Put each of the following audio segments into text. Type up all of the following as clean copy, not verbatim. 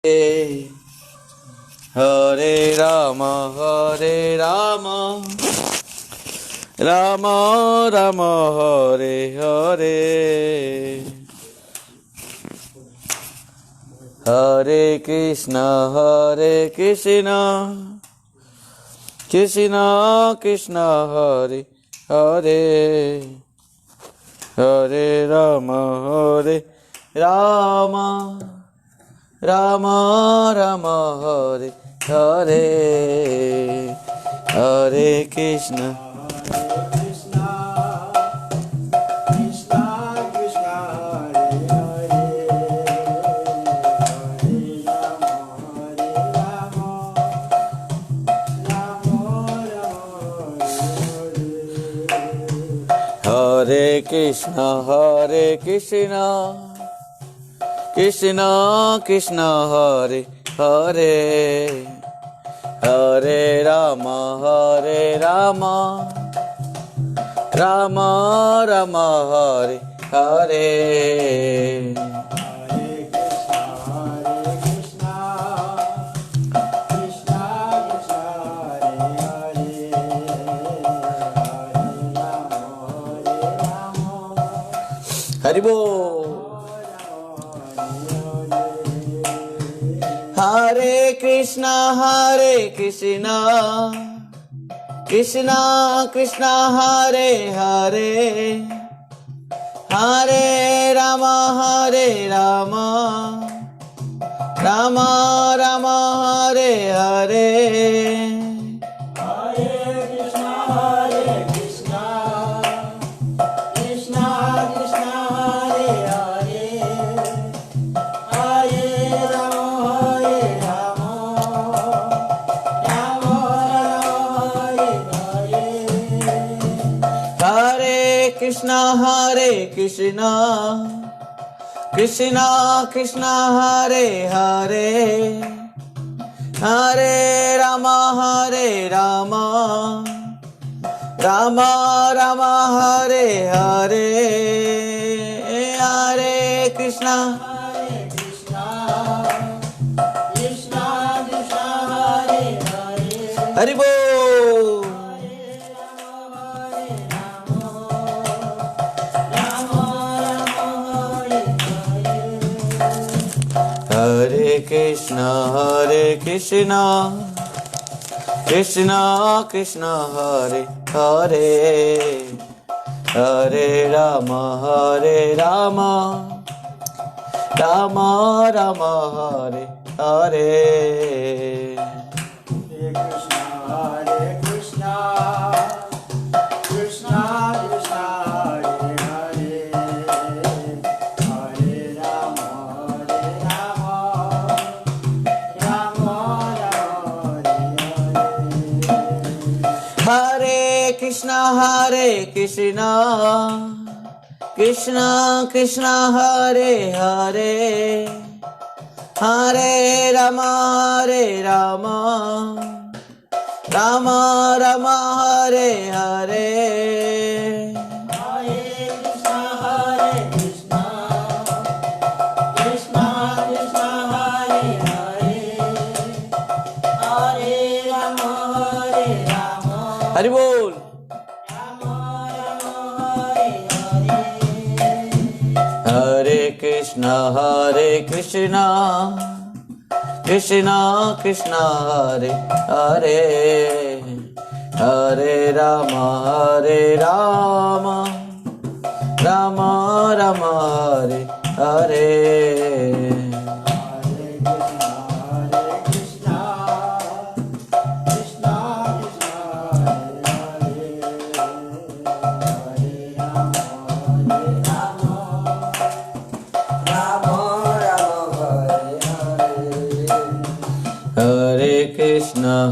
Hare Rama, Rama Rama, Hare Hare, Hare Krishna, Krishna Krishna, Hare Hare, Hare Rama, Rama Rama, Hare Hare, Hare Krishna, Krishna Krishna, Hare Hare, Hare Krishna, Krishna Krishna, Hare Hare, Hare Rama, Rama Rama, Hare Hare, Hare Krishna, Krishna Krishna, Hare Hare, Haribo. Hare Krishna, Krishna Krishna, Hare Hare, Hare Rama, Rama Rama, Hare Hare, Hare Krishna, Krishna Krishna, Hare Hare, Hare Rama, Rama Hare Hare. Hare Krishna, Krishna Krishna, Hare Hare, Hare Rama, Rama Rama, Hare Hare, Hare Krishna, Krishna Krishna, Hare Hare, Haribo. Hare Krishna, Krishna Krishna, Hare Hare, Hare Rama, Rama Rama, Hare Hare, Hare Krishna, Krishna Krishna, Hare Hare, Hare Rama, Rama Rama, Hare Krishna, Krishna Krishna, Hare Hare, Hare Rama, Rama Rama, Hare Hare, Hare Krishna, Krishna Krishna, Hare Hare, Hare Rama, Hari Bol. Hare Krishna, Krishna Krishna, Hare Hare, Hare Rama, Rama Rama, Hare Hare,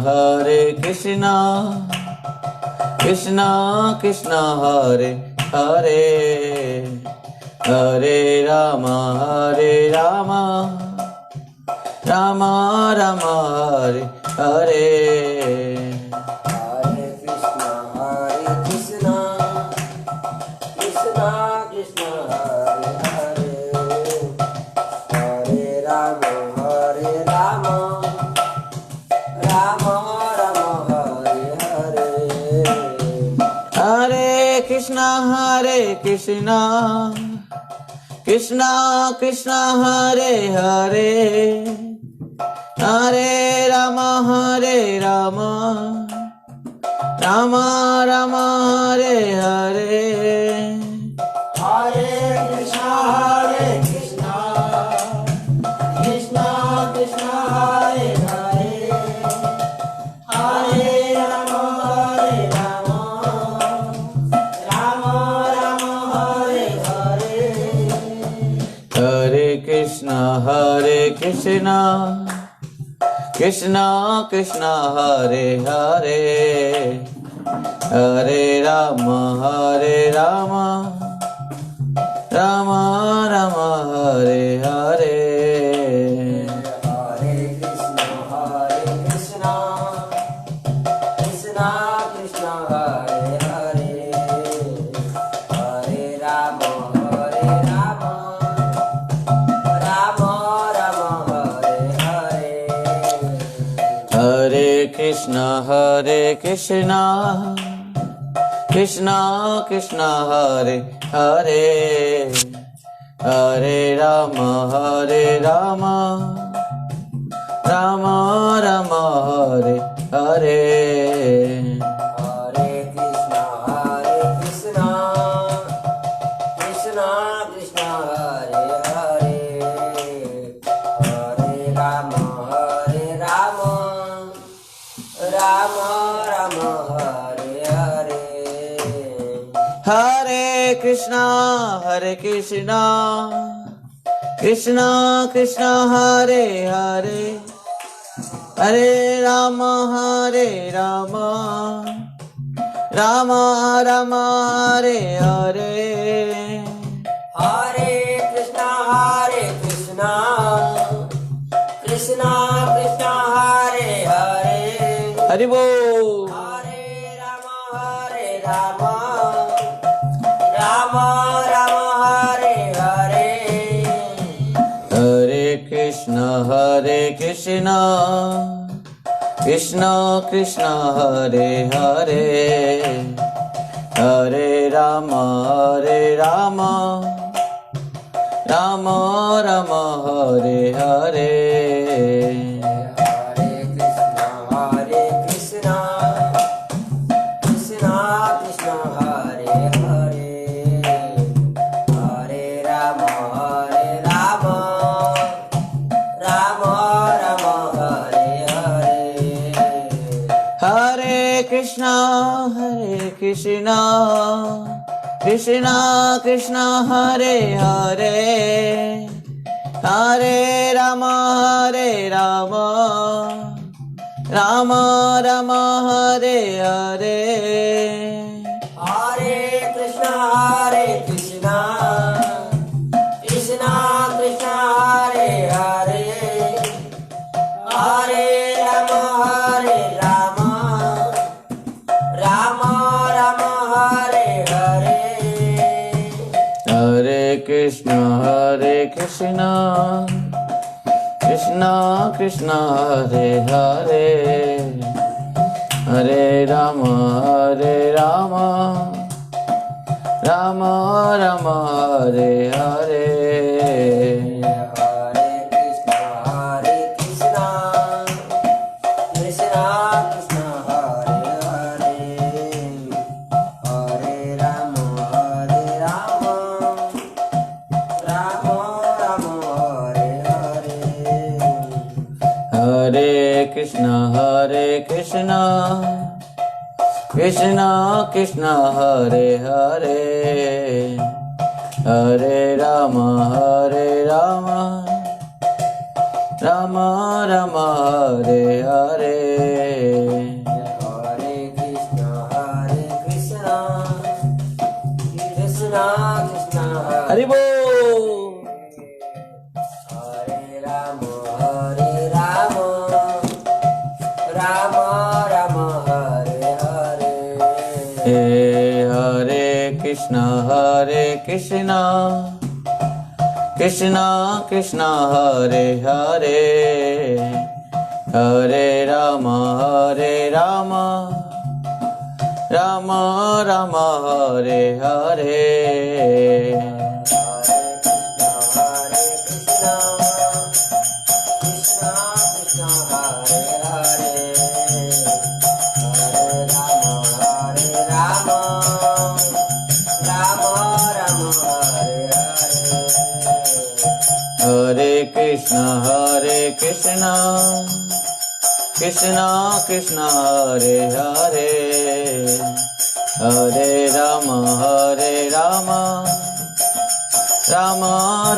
Hare Krishna, Krishna Krishna, Hare Hare, Hare Rama, Rama Rama, Hare Hare, Hare Krishna, Krishna Krishna, Hare Hare, Hare Rama, Krishna Hare Krishna Krishna Krishna Hare Hare Hare Rama Rama Rama Hare Hare Hare Krishna Krishna Krishna Hare Hare Hare Rama Rama Rama Hare Hare Hare Krishna Krishna Krishna Hare Hare Hare Rama Rama Rama Hare Hare Hare Krishna Krishna Krishna Hare Hare Hare Rama Rama Rama Hare Hare Hare Krishna Krishna Krishna Hare Hare Hare Rama Rama Rama Hare Hare Hare Krishna Krishna Krishna Hare Hare Hare Rama Rama Rama Hare Hare Hare Krishna Krishna Krishna Hare Hare Hare Rama Rama Rama Hare Hare Hare Krishna Krishna Krishna Hare Hare Hari Bol. Hare Rama Rama Rama Hare Hare Hare Krishna Krishna Krishna Hare Hare Hare Rama Rama Rama Hare Hare Hare Krishna Krishna Hare Hare Hare Rama Rama Rama Hare Hare Hare Krishna Krishna Krishna Hare Hare Hare Rama Rama Rama Hare Hare Hare Krishna Krishna Krishna Hare Hare Hare Rama Rama Rama Hare Hare Hare Krishna Krishna Krishna Hare Hare Hare Rama Rama Rama Hare Hare Hare Krishna Krishna Hare Hare Hare Rama Rama Rama Hare Hare Hare Krishna Krishna Hare Hare Hare Rama Rama Rama Hare Hare Hare Krishna Krishna Hare Hari Bol. Hare Rama Rama Hare Hare Hare Krishna Krishna Hare Hare Hare Rama Rama Ram Ram Hare Hare Hare Krishna Krishna Krishna Hare Hare Hare Ram Ram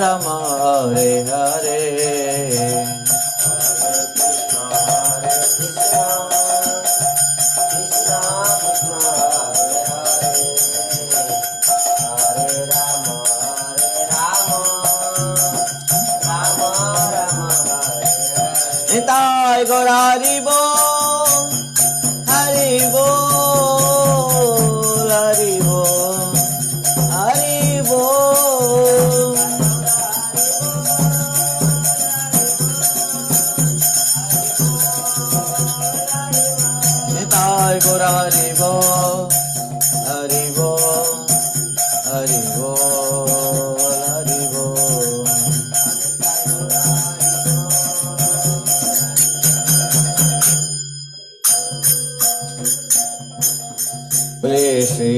Ram Hare Hare Nitai गौर हरि बोल हरि बोल हरि बोल हरि बोल निताय गौर हरि बोल हरि बोल हरि बोल हरि बोल बोले श्री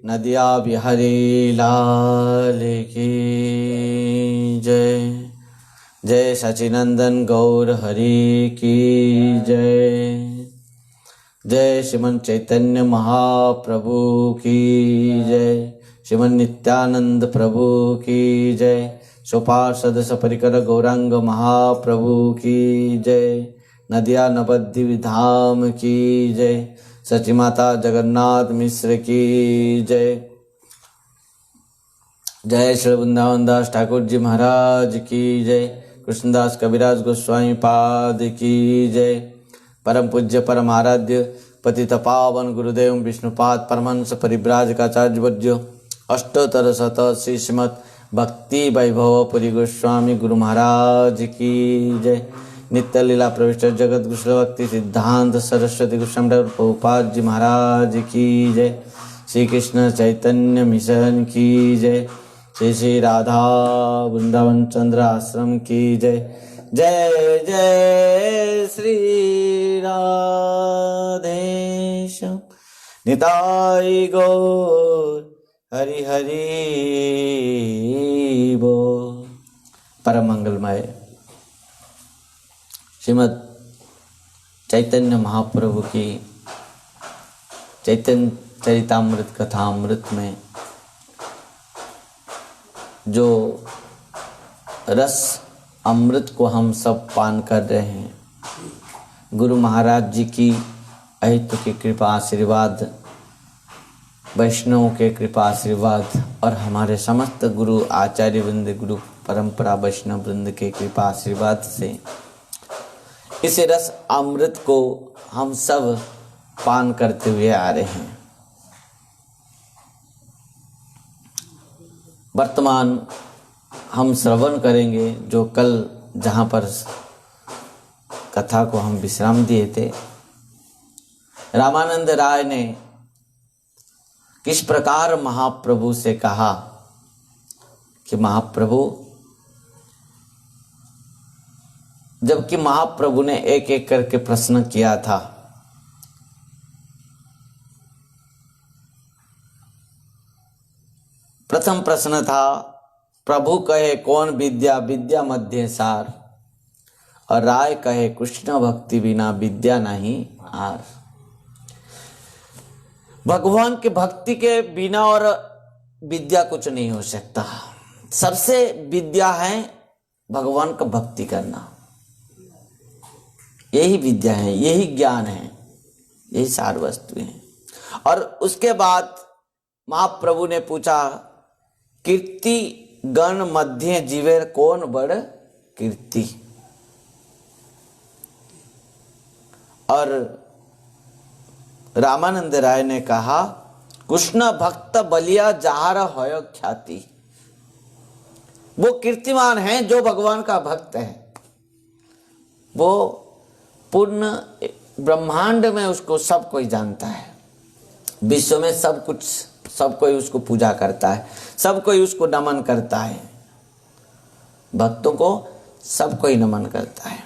नदिया बिहारी लाल की जय। जय सचिनंदन गौर हरि की जय। जय श्रीमन चैतन्य महाप्रभु की जय। श्रीमन नित्यानंद प्रभु की जय। सोपार्षद सपरिकर गौरांग महाप्रभु की जय। नदिया नवद्वीप धाम की जय। सची माता जगन्नाथ मिश्र की जय। जय श्री वृंदावन दास ठाकुर जी महाराज की जय। कृष्णदास कविराज गोस्वामी पाद की जय। परम पूज्य परम आराध्य पतित पावन गुरुदेव विष्णुपाद परमहंस परिव्राजकाचार्य वर्य अष्टोत्तर शत श्रीमद् भक्ति वैभव पुरी गोस्वामी गुरु महाराज की जय। नित्य लीला प्रविष्ट जगत कुशल भक्ति सिद्धांत सरस्वती गोस्वामी प्रभुपाद जी महाराज की जय। श्री कृष्ण चैतन्य मिशन की जय। श्री श्री राधा वृंदावन चंद्र आश्रम की जय। जय जय श्री राधेश्याम निताई गौर हरि हरि बोल। परम मंगलमय श्रीमद् चैतन्य महाप्रभु की चैतन्य चरितामृत कथामृत में जो रस अमृत को हम सब पान कर रहे हैं, गुरु महाराज जी की अहित की कृपा आशीर्वाद, वैष्णवों के कृपा आशीर्वाद और हमारे समस्त गुरु आचार्य वृंद गुरु परंपरा वैष्णव वृंद के कृपा आशीर्वाद से इस रस अमृत को हम सब पान करते हुए आ रहे हैं। वर्तमान हम श्रवण करेंगे जो कल जहाँ पर कथा को हम विश्राम दिए थे। रामानंद राय ने किस प्रकार महाप्रभु से कहा कि महाप्रभु, जबकि महाप्रभु ने एक एक करके प्रश्न किया था। प्रथम प्रश्न था, प्रभु कहे कौन विद्या, विद्या मध्य सार, और राय कहे कृष्ण भक्ति बिना विद्या नहीं आर। भगवान के भक्ति के बिना और विद्या कुछ नहीं हो सकता। सबसे विद्या है भगवान का भक्ति करना। यही विद्या है, यही ज्ञान है, यही सार वस्तु है। और उसके बाद महाप्रभु ने पूछा, कीर्ति गण मध्य जीवेर कौन बड़ कीर्ति। और रामानंद राय ने कहा, कृष्ण भक्त बलिया जहार होय ख्याति। वो कीर्तिमान है जो भगवान का भक्त है। वो पूर्ण ब्रह्मांड में उसको सब कोई जानता है। विश्व में सब कुछ, सब कोई उसको पूजा करता है, सब कोई उसको नमन करता है, भक्तों को सब कोई नमन करता है।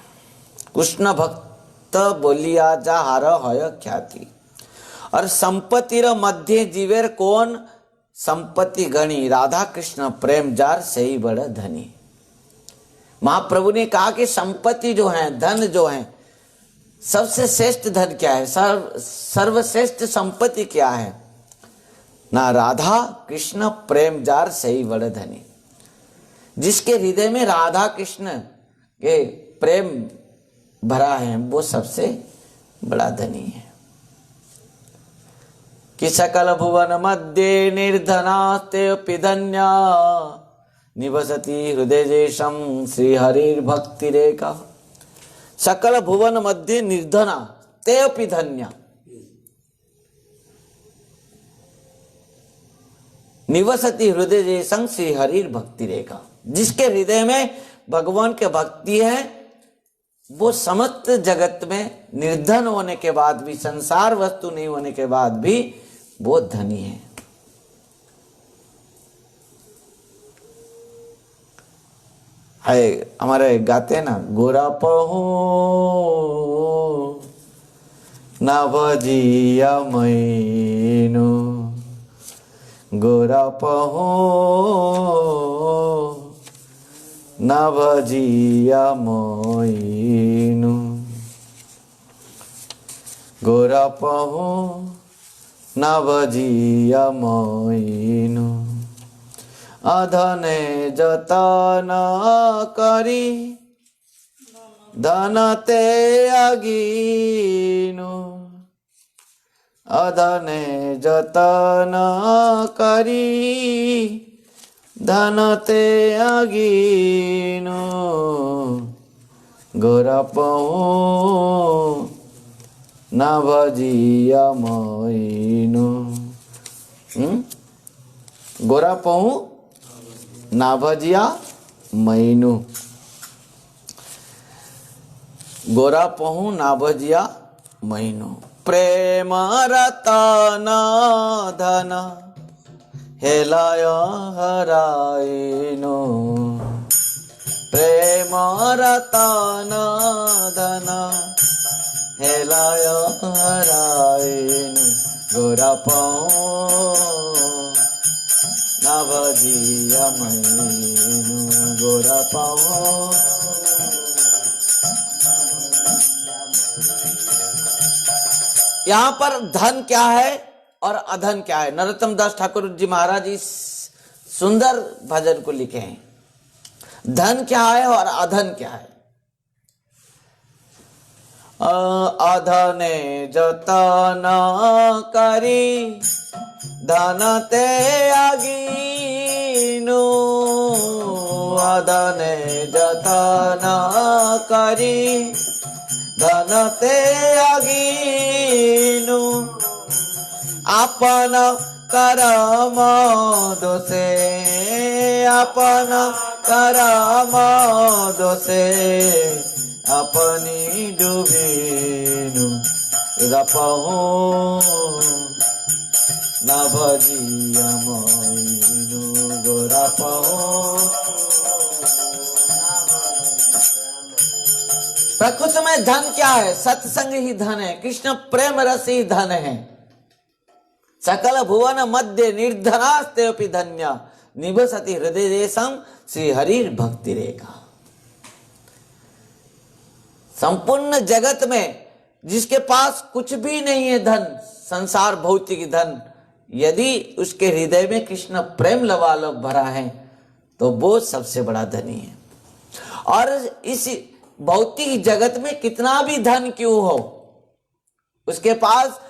कृष्ण भक्त बोलिया जा हार हय ख्याति। और संपत्तिर मध्य जीवेर कौन संपत्ति गणी, राधा कृष्ण प्रेम जार सही बड़ धनी। महाप्रभु ने कहा कि संपत्ति जो है, धन जो है, सबसे श्रेष्ठ धन क्या है, सर्वश्रेष्ठ संपत्ति क्या है ना, राधा कृष्ण प्रेम जार सही बड़ धनी। जिसके हृदय में राधा कृष्ण के प्रेम भरा है वो सबसे बड़ा धनी है। कि सकल भुवन मध्य निर्धनास्तेऽपि धन्या, निवसति हृदय जेशम श्री हरिर भक्ति रेखा। सकल भुवन मध्य निर्धना तेऽपि धन्या, निवसति हृदय जेशम श्री हरिर भक्ति रेखा। जिसके हृदय में भगवान के भक्ति है वो समस्त जगत में निर्धन होने के बाद भी, संसार वस्तु नहीं होने के बाद भी वो धनी है। हमारे गाते हैं ना, गोरा पहू ना भजिया मैनु, गोरा पहू ना भजिया मैनु, गोरा पहू ना भजिया मैनु। अधने जतन करी धनते अगीनु, अधने जतन करी धनते अगीनु, गोरा पहू ना भजिया मैनु। गोरा पहू ना भजिया मैनु, गोरा पहू ना भजिया मैनु। प्रेम रतन धन हेलाय हराइनु, प्रेम रतन धन हेलाय हराइनु, गोरा पहू ना भजिया मैनु, गोरा पहू। यहाँ पर धन क्या है और अधन क्या है, नरोत्तम दास ठाकुर जी महाराज इस सुंदर भजन को लिखे हैं। धन क्या है और अधन क्या है। अधने जतन करी धनते अगीनु, अधने जतन करी धनते अगीनु, आपन करम दोषे, आपन करम दोषे अपनी डूबीनु, रपहू ना भजिया मैनु, गोरा पहू। प्रकृति में धन क्या है, सत्संग ही धन है, कृष्ण प्रेम रस ही धन है। सकल भुवन मध्य निर्धनास्तेऽपि धन्या, निवसति हृदय देशम श्री हरिर भक्ति रेखा। संपूर्ण जगत में जिसके पास कुछ भी नहीं है धन, संसार भौतिक धन, यदि उसके हृदय में कृष्ण प्रेम लबालब भरा है तो वो सबसे बड़ा धनी है। और इस भौतिक जगत में कितना भी धन क्यों हो, उसके पास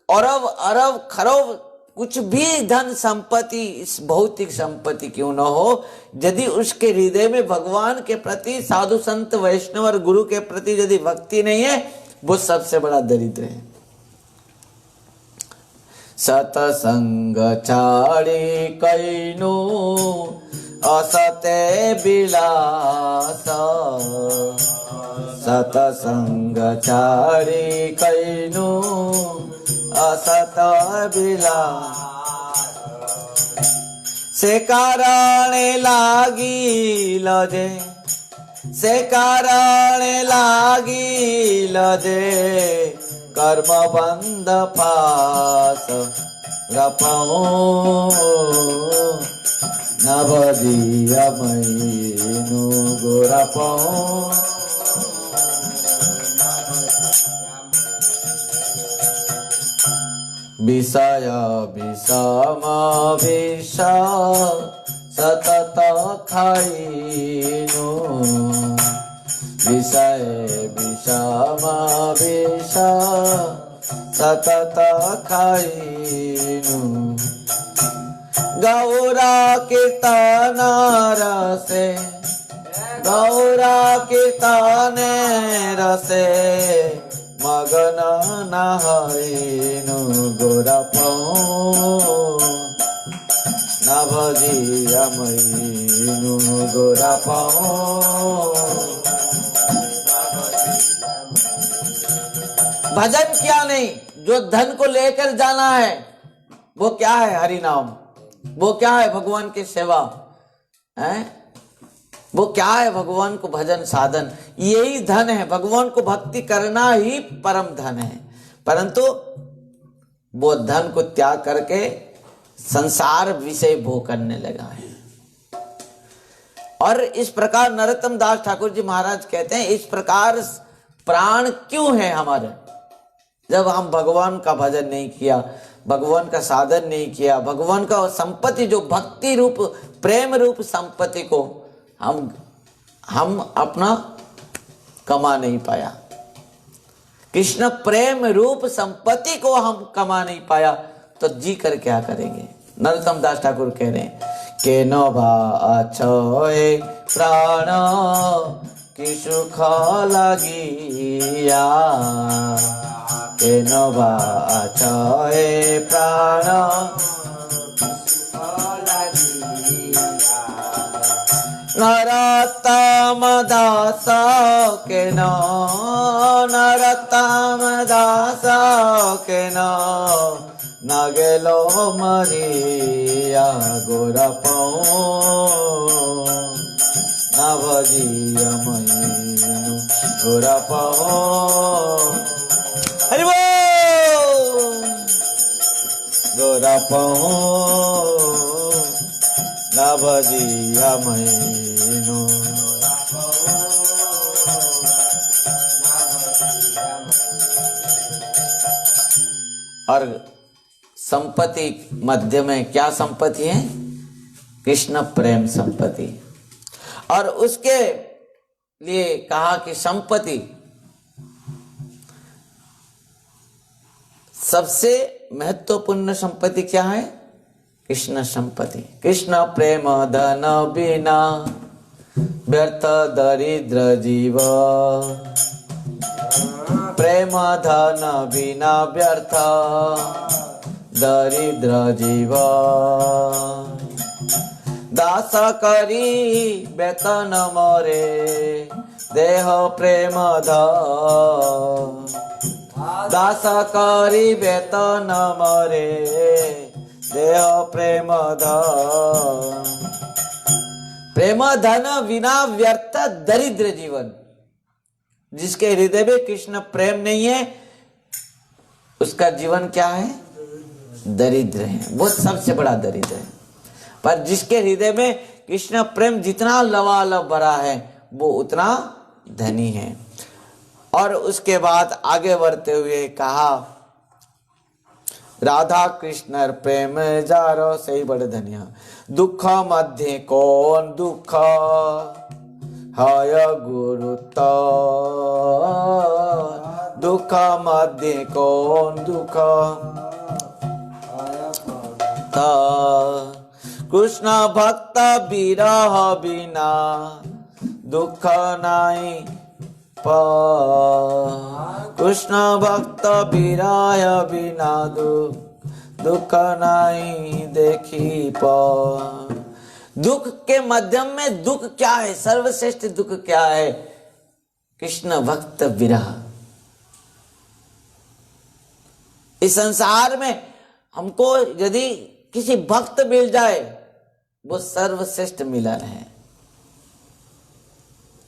अरब अरब खरब कुछ भी धन संपत्ति, इस भौतिक संपत्ति क्यों न हो, यदि उसके हृदय में भगवान के प्रति, साधु संत वैष्णव और गुरु के प्रति यदि भक्ति नहीं है, वो सबसे बड़ा दरिद्र है। सतसंग छाड़ी कैनु असते विलास, सतसंग छाड़ी कैनु असत बिला से कारणे लागिल जे से कारणे लागिल जे कर्म बंध पास रपो नवदीय मयिनु गोरपो विषय विषम विष सतत खाइनु विषय विषम विष सतत खाइनु गौरा कीर्तन रसे गौरा कीर्तन रसे मगन नहइनु गोरपो नभजियमइनु गोरपो भजन क्या नहीं, जो धन को लेकर जाना है वो क्या है? हरि नाम। वो क्या है? भगवान की सेवा है। वो क्या है? भगवान को भजन साधन। यही धन है। भगवान को भक्ति करना ही परम धन है। परंतु वो धन को त्याग करके संसार विषय भोग करने लगा है। और इस प्रकार नरोत्तम दास ठाकुर जी महाराज कहते हैं, इस प्रकार प्राण क्यों है हमारे? जब हम भगवान का भजन नहीं किया, भगवान का साधन नहीं किया, भगवान का संपत्ति जो भक्ति रूप प्रेम रूप संपत्ति को हम अपना कमा नहीं पाया, कृष्ण प्रेम रूप संपत्ति को हम कमा नहीं पाया, तो जी कर क्या करेंगे? नरोत्तम दास ठाकुर कह रहे हैं के नो भाए प्राण की सुख लगिया के नो भाए प्राण नरोत्तम दास के नो नरोत्तम दास के नो नगेलो मरिया गोरपो नवजियमयिनु गोरपो हरि बोल गोरपो नवजियमयिनु। और संपत्ति मध्य में क्या संपत्ति है? कृष्ण प्रेम संपत्ति। और उसके लिए कहा कि संपत्ति सबसे महत्वपूर्ण संपत्ति क्या है? कृष्ण संपत्ति। कृष्ण प्रेम धन बिना व्यर्थ दरिद्र जीव, प्रेम धन बिना व्यर्थ दरिद्र जीव, दास करी वेतन मोरे देह प्रेम ध, दास करी वेतन मोरे देह प्रेम ध, प्रेम धन बिना व्यर्थ दरिद्र जीवन। जिसके हृदय में कृष्ण प्रेम नहीं है उसका जीवन क्या है? दरिद्र है। वो सबसे बड़ा दरिद्र है। पर जिसके हृदय में कृष्ण प्रेम जितना लबालब भरा है वो उतना धनी है। और उसके बाद आगे बढ़ते हुए कहा राधा कृष्ण प्रेम जारो से ही बड़े धनिया, दुख मध्य कौन दुख हय गुरुता, दुख मध्य कौन दुख था, कृष्ण भक्त विरह बिना दुख नहीं पा, कृष्ण भक्त विरह बिना दुख नहीं देखी पा। दुख के मध्यम में दुख क्या है? सर्वश्रेष्ठ दुख क्या है? कृष्ण भक्त विरह। इस संसार में हमको यदि किसी भक्त मिल जाए वो सर्वश्रेष्ठ मिलन है।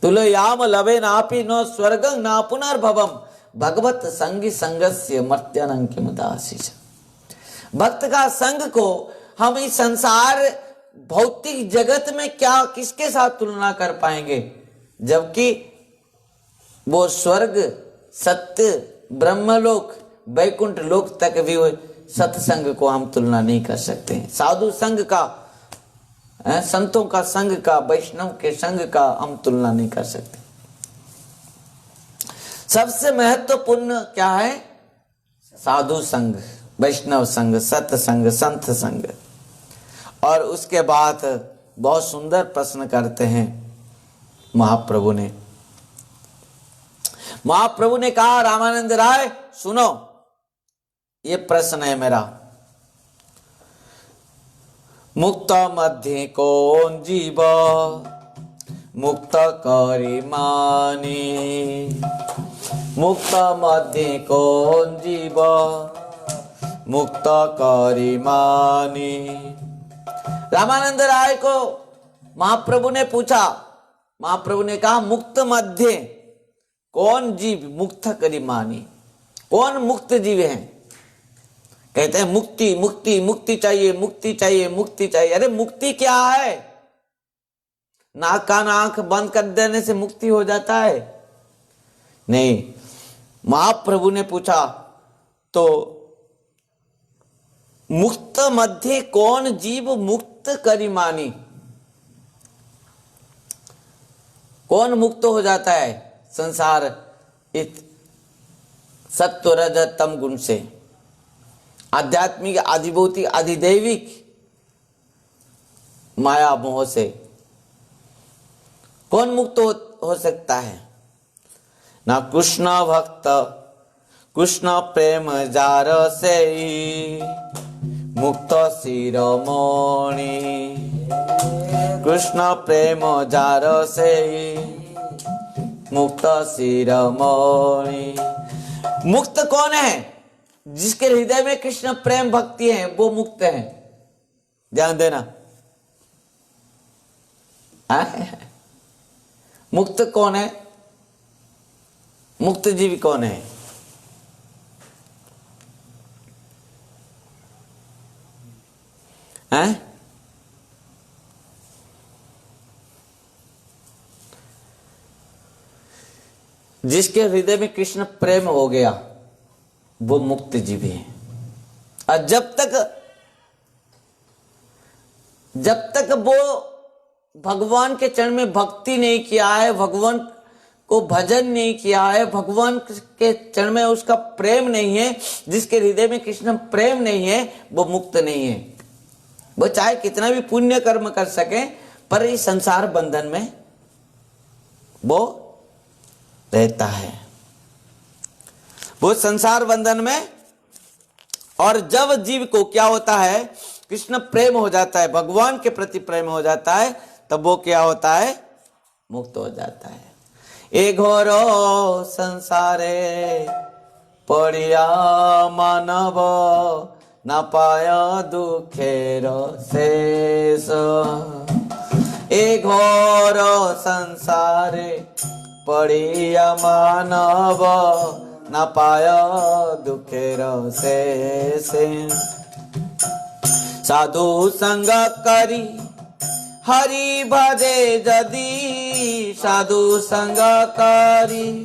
तुलयाम लवे नापि नो स्वर्गं ना पुनर्भवम भगवत संगी संगस्य मर्त्यानं किमुदासीच। भक्त का संग को हम इस संसार भौतिक जगत में क्या किसके साथ तुलना कर पाएंगे, जबकि वो स्वर्ग, सत्य, ब्रह्मलोक, वैकुंठ लोक तक भी वो सत्संग को हम तुलना नहीं कर सकते। साधु संघ का, संतों का संग का, वैष्णव के संग का हम तुलना नहीं कर सकते। सबसे महत्वपूर्ण क्या है? साधु संग, वैष्णव संग, सत्संग, संत संग। और उसके बाद बहुत सुंदर प्रश्न करते हैं महाप्रभु ने। महाप्रभु ने कहा, रामानंद राय सुनो, ये प्रश्न है मेरा। मुक्त मध्य कौन जीव मुक्त करी मानी, मुक्त मध्य कौन जीव मुक्त करी मानी। रामानंद राय को महाप्रभु ने पूछा, महाप्रभु ने कहा मुक्त मध्य कौन जीव मुक्त करी मानी, कौन मुक्त जीव है? कहते हैं मुक्ति मुक्ति मुक्ति चाहिए, मुक्ति चाहिए, मुक्ति चाहिए। अरे मुक्ति क्या है? नाक कान आंख बंद कर देने से मुक्ति हो जाता है? नहीं। महाप्रभु ने पूछा तो मुक्त मध्य कौन जीव मुक्त करी मानी, कौन मुक्त हो जाता है संसार इस सत्व रज तम गुण से, आध्यात्मिक आधिभौतिक अधिदैविक माया मोह से कौन मुक्त हो सकता है? ना कृष्ण भक्त कृष्ण प्रेम जार से मुक्त शिरोमणि, कृष्ण प्रेम जार से मुक्त शिरोमणि। मुक्त कौन है? जिसके हृदय में कृष्ण प्रेम भक्ति है वो मुक्त है। ध्यान देना। मुक्त कौन है? मुक्त जीव कौन है? हैं? जिसके हृदय में कृष्ण प्रेम हो गया वो मुक्त जीव है। और जब तक वो भगवान के चरण में भक्ति नहीं किया है, भगवान को भजन नहीं किया है, भगवान के चरण में उसका प्रेम नहीं है, जिसके हृदय में कृष्ण प्रेम नहीं है वो मुक्त नहीं है। वो चाहे कितना भी पुण्य कर्म कर सके पर इस संसार बंधन में वो रहता है, वो संसार बंधन में। और जब जीव को क्या होता है? कृष्ण प्रेम हो जाता है, भगवान के प्रति प्रेम हो जाता है, तब वो क्या होता है? मुक्त हो जाता है। ए घोरो संसारे पड़िया मानव न पाय दुखेर शेष, ए घोर संसारे पड़िया मानव न पाय दुखेर शेष। साधु संग करी हरि भजे जदि, साधु संग करी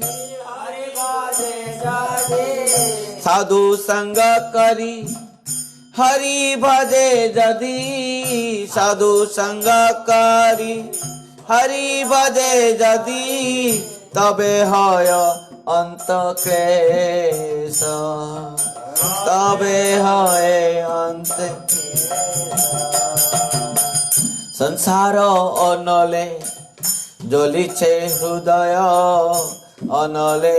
साधु संग करी हरि भजे जदि, साधु संग करी हरि भजे जदि, तबे हय अंत क्लेश, तबे हय अंत। संसार अनले জ্বলিছে হৃদয়, অনলে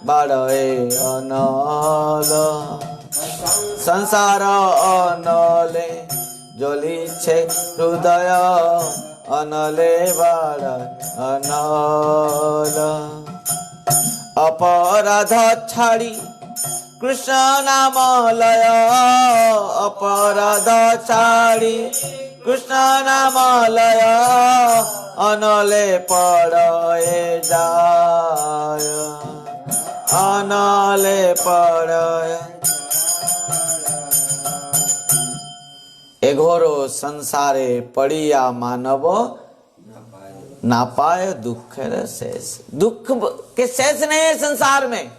বাড়ে অনল। সংসার অনলে জ্বলিছে হৃদয়, অনলে বাড়ে অনল। অপরাধ ছাড়ি कृष्ण नाम लय अपराध छाड़ी कृष्ण नाम लय अनले पड़े जाय अनले पड़े एघोरो संसारे पड़िया मानव ना पाए दुख शेष। दुख के शेष नहीं है संसार में।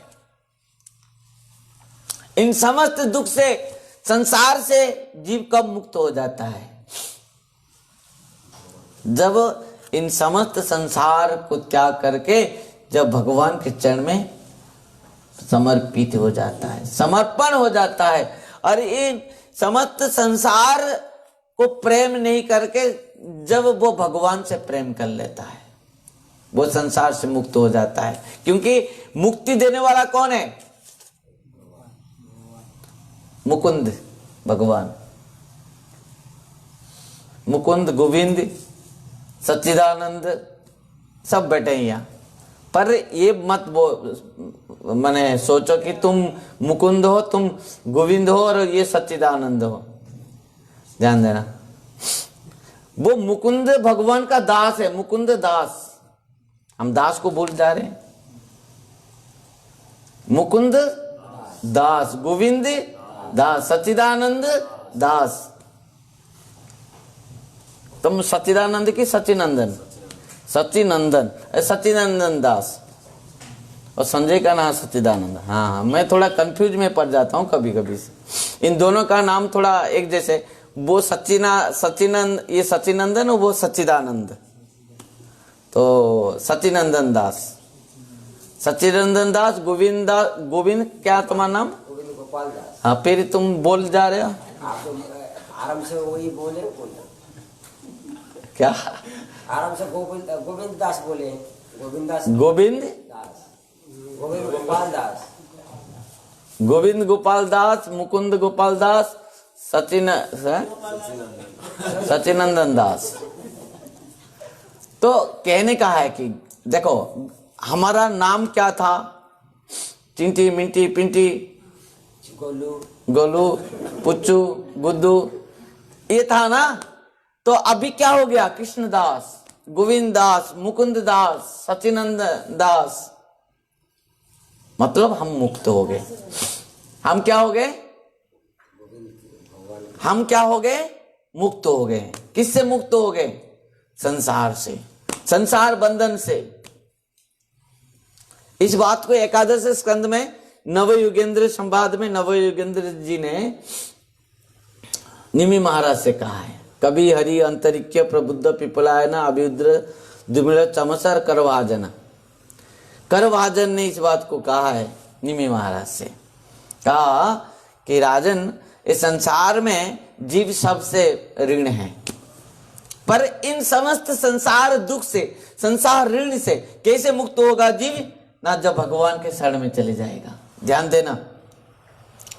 इन समस्त दुख से संसार से जीव कब मुक्त हो जाता है? जब इन समस्त संसार को त्याग करके जब भगवान के चरण में समर्पित हो जाता है, समर्पण हो जाता है। और इन समस्त संसार को प्रेम नहीं करके जब वो भगवान से प्रेम कर लेता है, वो संसार से मुक्त हो जाता है। क्योंकि मुक्ति देने वाला कौन है? मुकुंद भगवान। मुकुंद, गोविंद, सच्चिदानंद सब बैठे हैं यहाँ पर। ये मत माने सोचो कि तुम मुकुंद हो, तुम गोविंद हो और ये सच्चिदानंद हो। ध्यान देना, वो मुकुंद भगवान का दास है, मुकुंद दास। हम दास को भूल जा रहे हैं। मुकुंद दास, गोविंद दास, सच्चिदानंद दास। तुम सच्चिदानंद की सच्चिनंदन, सच्चिनंदन, सच्चिनंदन दास। और संजय का नाम सच्चिदानंद। हाँ, मैं थोड़ा कंफ्यूज में पड़ जाता हूँ कभी कभी से। इन दोनों का नाम थोड़ा एक जैसे, वो सच्चिनंद, ये सच्चिनंदन और वो सच्चिदानंद। तो सच्चिनंदन दास, सच्चिनंदन दास, गोविंद, गोविंद क्या तुम्हारा नाम? गोविंद गोपाल दास। हाँ, फिर तुम बोल जा रहे हो। आप तो आराम से वही बोले क्या? आराम से गोविंद दास बोले। गोविंद दास, गोविंद दास, गोविंद गोपाल दास, गोविंद गोपाल दास, मुकुंद गोपाल दास, सच्चिनंदन दास। तो कहने का है कि देखो, हमारा नाम क्या था? चिंटी, मिंटी, पिंटी, गोलू, गोलू, पुच्चू, गुड्डू, ये था ना। तो अभी क्या हो गया? कृष्ण दास, गोविंद दास, मुकुंद दास, सच्चिनंदन दास। मतलब हम मुक्त हो गए। हम क्या हो गए? हम क्या हो गए? मुक्त हो गए। किससे मुक्त हो गए? संसार से, संसार बंधन से। इस बात को एकादश स्कंद में नवयुगेंद्र संवाद में नवयुगेंद्र जी ने निमि महाराज से कहा है। कभी हरि अंतरिक्ष प्रबुद्ध पिपलायन अभिद्र दुमिल चमसर करवाजन। करवाजन ने इस बात को कहा है निमि महाराज से। कहा कि राजन, इस संसार में जीव सबसे ऋण है, पर इन समस्त संसार दुख से, संसार ऋण से कैसे मुक्त होगा जीव? ना जब भगवान के शरण में चले जाएगा। ध्यान देना,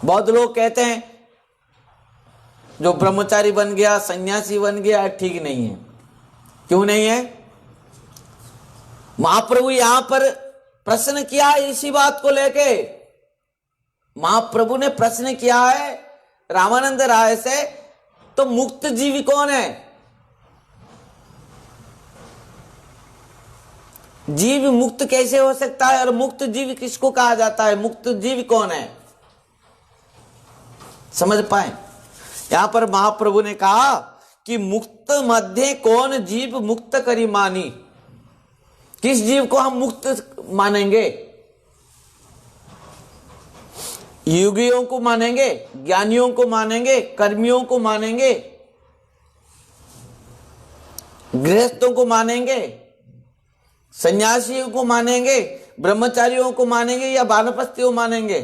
बहुत लोग कहते हैं जो ब्रह्मचारी बन गया, सन्यासी बन गया, ठीक नहीं है। क्यों नहीं है? महाप्रभु यहां पर प्रश्न किया इसी बात को लेके। महाप्रभु ने प्रश्न किया है रामानंद राय से, तो मुक्त जीव कौन है? जीव मुक्त कैसे हो सकता है और मुक्त जीव किसको कहा जाता है? मुक्त जीव कौन है? समझ पाए? यहां पर महाप्रभु ने कहा कि मुक्त मध्य कौन जीव मुक्त करी मानी। किस जीव को हम मुक्त मानेंगे? योगियों को मानेंगे, ज्ञानियों को मानेंगे, कर्मियों को मानेंगे, गृहस्थों को मानेंगे, सन्यासियों को मानेंगे, ब्रह्मचारियों को मानेंगे या वानप्रस्थियों मानेंगे?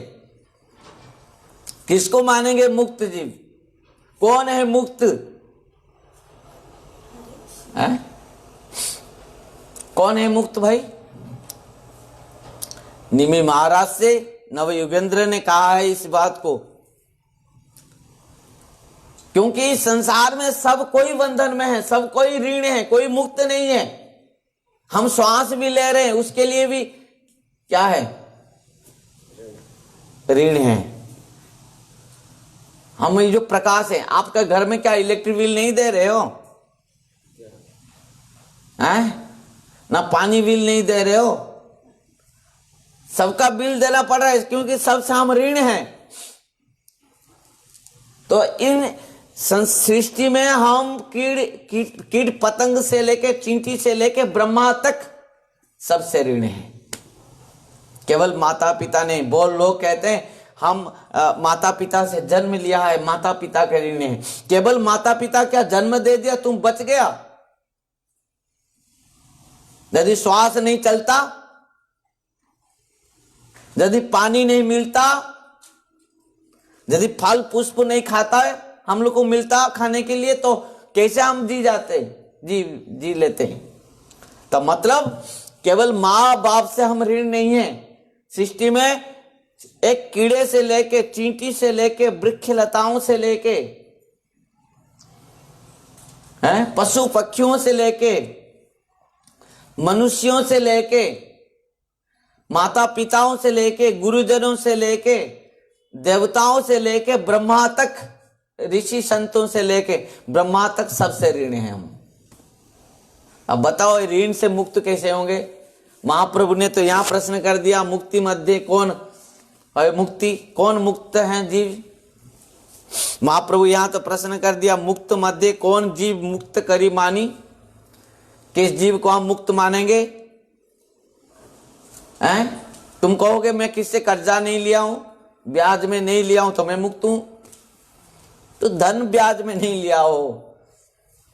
किसको मानेंगे मुक्त जीव? कौन है मुक्त? है? कौन है मुक्त भाई? निमि महाराज से नवयुगेंद्र ने कहा है इस बात को, क्योंकि इस संसार में सब कोई बंधन में है, सब कोई ऋण है, कोई मुक्त नहीं है। हम श्वास भी ले रहे हैं, उसके लिए भी क्या है? ऋण है। हम ये जो प्रकाश है, आपका घर में क्या इलेक्ट्रिक बिल नहीं दे रहे हो? हैं? ना पानी बिल नहीं दे रहे हो? सबका बिल देना पड़ रहा है क्योंकि सबसे हम ऋण हैं। तो इन सृष्टि में हम कीट पतंग से लेके चींटी से लेके ब्रह्मा तक सबसे ऋण है। केवल माता पिता नहीं। बहुत लोग कहते हैं हम माता पिता से जन्म लिया है, माता पिता के ऋण है। केवल माता पिता क्या जन्म दे दिया तुम बच गया? यदि श्वास नहीं चलता, यदि पानी नहीं मिलता, यदि फल पुष्प नहीं खाता है हम लोग को मिलता खाने के लिए, तो कैसे हम जी जाते, जी लेते हैं? तो मतलब केवल माँ बाप से हम ऋण नहीं है। सृष्टि में एक कीड़े से लेके, चींटी से लेके, वृक्ष लताओं से लेके, पशु पक्षियों से लेके, मनुष्यों से लेके, माता पिताओं से लेके, गुरुजनों से लेके, देवताओं से लेके, ब्रह्मा तक, ऋषि संतों से लेके ब्रह्मा तक सबसे ऋण है हम। अब बताओ ऋण से मुक्त कैसे होंगे? महाप्रभु ने तो यहां प्रश्न कर दिया, मुक्ति मध्य कौन मुक्ति, कौन मुक्त है जीव? महाप्रभु यहां तो प्रश्न कर दिया, मुक्त मध्य कौन जीव मुक्त करी मानी? किस जीव को हम मुक्त मानेंगे? तुम कहोगे मैं किससे कर्जा नहीं लिया हूं, ब्याज में नहीं लिया हूं तो मैं मुक्त हूं। तो धन ब्याज में नहीं लिया हो,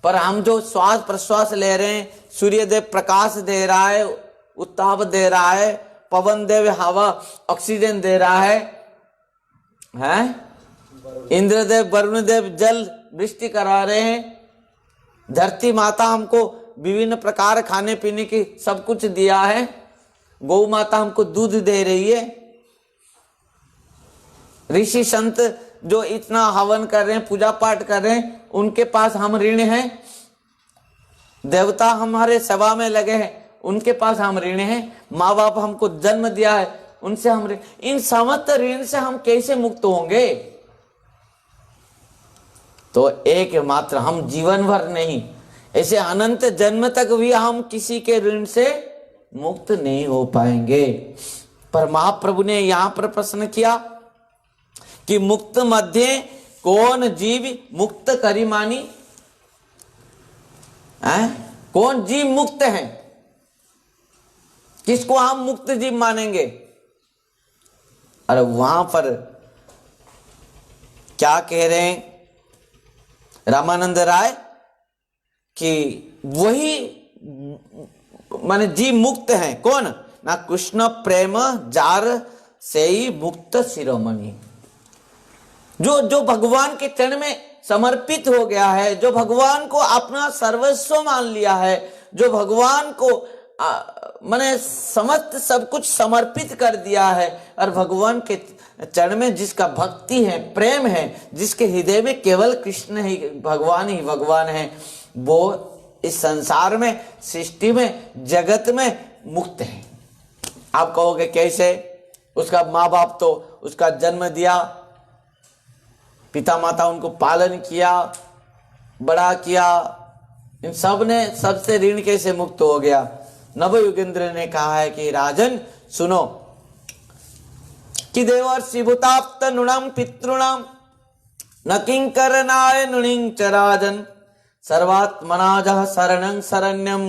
पर हम जो श्वास प्रश्वास ले रहे हैं, सूर्यदेव प्रकाश दे रहा है, उत्ताप दे रहा है, पवन देव हवा ऑक्सीजन दे रहा है, इंद्रदेव वरुण देव जल वृष्टि करा रहे हैं, धरती माता हमको विभिन्न प्रकार खाने पीने की सब कुछ दिया है, गौ माता हमको दूध दे रही है, ऋषि संत जो इतना हवन कर रहे हैं, पूजा पाठ कर रहे हैं, उनके पास हम ऋण हैं। देवता हमारे सेवा में लगे हैं, उनके पास हम ऋण हैं। माँ बाप हमको जन्म दिया है, उनसे हम ऋण। इन समस्त ऋण से हम कैसे मुक्त होंगे? तो एक मात्र हम जीवन भर नहीं, ऐसे अनंत जन्म तक भी हम किसी के ऋण से मुक्त नहीं हो पाएंगे। पर महाप्रभु ने यहां पर प्रश्न किया कि मुक्त मध्य कौन जीव मुक्त करी मानी? कौन जीव मुक्त है? किसको हम मुक्त जीव मानेंगे? अरे वहां पर क्या कह रहे हैं रामानंद राय कि वही माने जीव मुक्त हैं। कौन? ना कृष्ण प्रेम जार से ही मुक्त शिरोमणि। जो भगवान के चरण में समर्पित हो गया है, जो भगवान को अपना सर्वस्व मान लिया है, जो भगवान को माने समस्त सब कुछ समर्पित कर दिया है, और भगवान के चरण में जिसका भक्ति है, प्रेम है, जिसके हृदय में केवल कृष्ण ही भगवान है, वो इस संसार में, सृष्टि में, जगत में मुक्त है। आप कहोगे कैसे? उसका माँ बाप तो उसका जन्म दिया, पिता माता उनको पालन किया, बड़ा किया, इन सब ने सबसे ऋण कैसे मुक्त हो गया? नवयुगेंद्र ने कहा है कि राजन सुनो कि देवर्षि भूताप्त नृणाम पितृणाम न किंकरनाय नृणिं च राजन सर्वात्मनाजः शरणं शरण्यं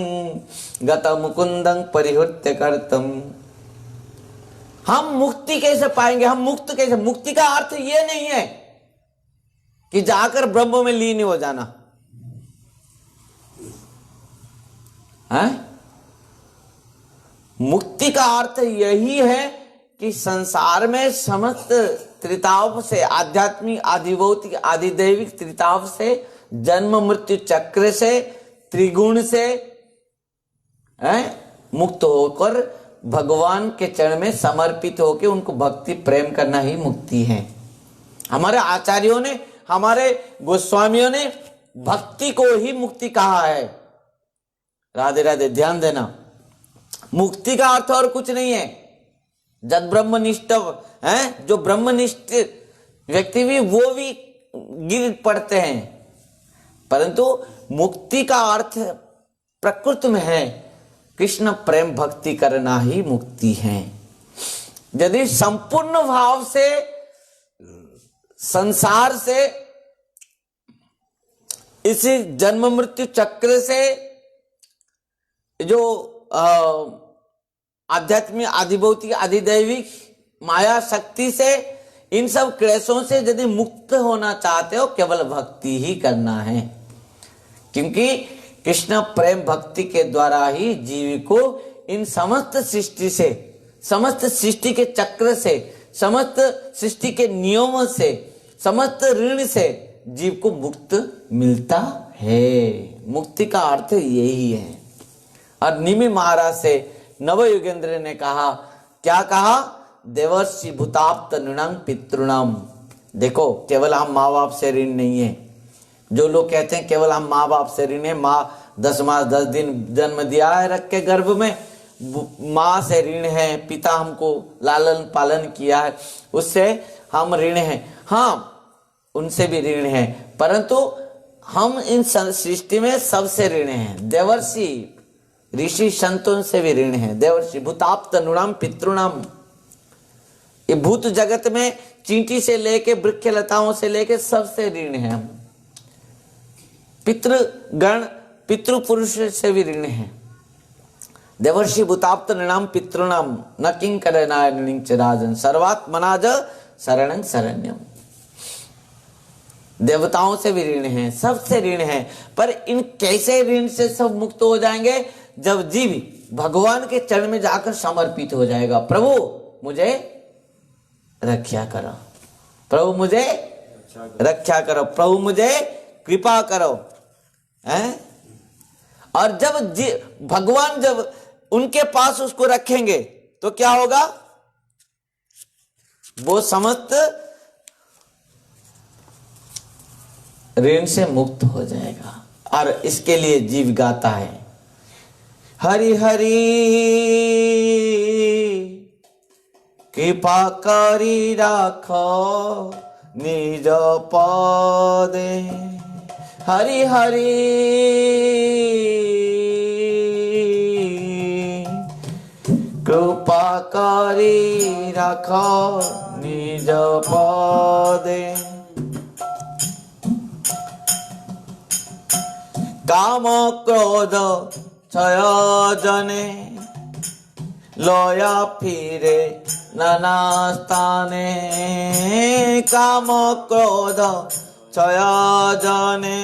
गत मुकुंदं परिहृत्य कर्तम। हम मुक्ति कैसे पाएंगे? हम मुक्त कैसे? मुक्ति का अर्थ ये नहीं है कि जाकर ब्रह्म में लीन हो जाना है। मुक्ति का अर्थ यही है कि संसार में समस्त त्रिताप से, आध्यात्मिक, आधिभौतिक, आधिदैविक त्रिताप से, जन्म मृत्यु चक्र से, त्रिगुण से मुक्त होकर भगवान के चरण में समर्पित होकर उनको भक्ति प्रेम करना ही मुक्ति है। हमारे आचार्यों ने, हमारे गोस्वामियों ने भक्ति को ही मुक्ति कहा है। राधे राधे, ध्यान देना, मुक्ति का अर्थ और कुछ नहीं है। जब ब्रह्मनिष्ठ है, जो ब्रह्मनिष्ठ व्यक्ति भी वो भी गिर पड़ते हैं, परंतु मुक्ति का अर्थ प्रकृति में है कृष्ण प्रेम भक्ति करना ही मुक्ति है। यदि संपूर्ण भाव से संसार से, इसी जन्म मृत्यु चक्र से, जो आध्यात्मिक आधिभौतिक अधिदैविक माया शक्ति से, इन सब क्लेशों से यदि मुक्त होना चाहते हो, केवल भक्ति ही करना है। क्योंकि कृष्ण प्रेम भक्ति के द्वारा ही जीव को इन समस्त सृष्टि से, समस्त सृष्टि के चक्र से, समस्त सृष्टि के नियमों से, समस्त ऋण से जीव को मुक्त मिलता है। मुक्ति का अर्थ यही है। और निमि महाराज से नवयुगेंद्र ने कहा, क्या कहा? देवर्षि भूताप्त नृणां पितृणाम। देखो, केवल हम माँ बाप से ऋण नहीं है। जो लोग कहते हैं केवल हम माँ बाप से ऋण है, माँ 10 मास 10 दिन जन्म दिया है रख के गर्भ में, माँ से ऋण है, पिता हमको लालन पालन किया है, उससे हम ऋण हैं। हाँ, उनसे भी ऋण है, परंतु हम इन सृष्टि में सबसे ऋण हैं। देवर्षि ऋषि संतों से भी ऋण है। देवर्षि भूताप्त नृणाम पितृणाम। ये भूत जगत में चींटी से लेके वृक्ष लताओं से लेके सबसे ऋण है हम। पितृगण पितृ पुरुष से भी ऋण है। देवर्षि भूताप्त नृणाम पितृणाम न किंकरनाय ऋणिंच राजन सर्वात्मनाज शरणं शरण्यम। देवताओं से भी ऋण है, सबसे ऋण है। पर इन कैसे ऋण से सब मुक्त हो जाएंगे? जब जीव भगवान के चरण में जाकर समर्पित हो जाएगा। प्रभु मुझे रक्षा करो, प्रभु मुझे रक्षा करो, प्रभु मुझे कृपा करो, हैं? और जब भगवान जब उनके पास उसको रखेंगे तो क्या होगा? वो समस्त ऋण से मुक्त हो जाएगा। और इसके लिए जीव गाता है, हरि हरि कृपा करी राखो निज पदे, हरि हरि कृपा करी राखो निज पदे। काम क्रोध क्षय जने लया फिरे नाना स्थाने। काम क्रोध क्षय जने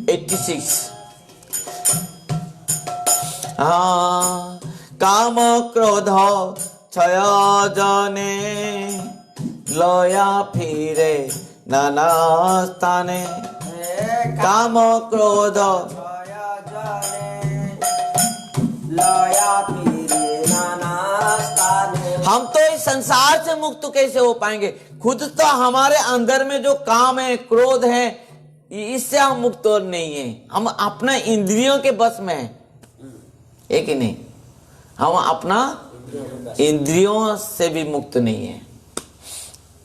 86। हाँ, काम क्रोध क्षय जने लया फिरे नाना स्थाने। काम क्रोध हम तो इस संसार से मुक्त कैसे हो पाएंगे? खुद तो हमारे अंदर में जो काम है, क्रोध है, इससे हम मुक्त और नहीं है। हम अपना इंद्रियों के बस में है कि नहीं? हम अपना इंद्रियों से भी मुक्त नहीं है।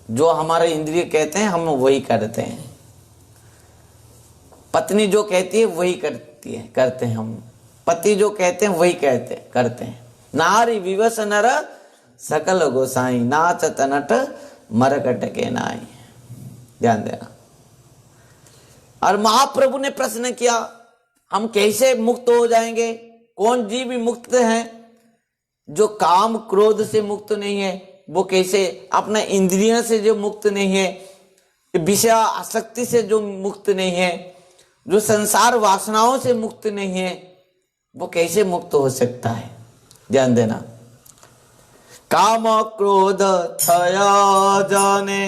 जो हमारे इंद्रिय कहते हैं हम वही करते हैं। पत्नी जो कहती है वही करती है, करते हैं हम। पति जो कहते हैं वही करते हैं। नारी विवश नर सकल गोसाई, नाचत नट मरकट के नाई। ध्यान देना। और महाप्रभु ने प्रश्न किया, हम कैसे मुक्त हो जाएंगे? कौन जीव भी मुक्त है? जो काम क्रोध से मुक्त नहीं है, वो कैसे? अपना इंद्रियों से जो मुक्त नहीं है, विषय आसक्ति से जो मुक्त नहीं है, जो संसार वासनाओं से मुक्त नहीं है, वो कैसे मुक्त हो सकता है? ध्यान देना। काम क्रोध क्षय जने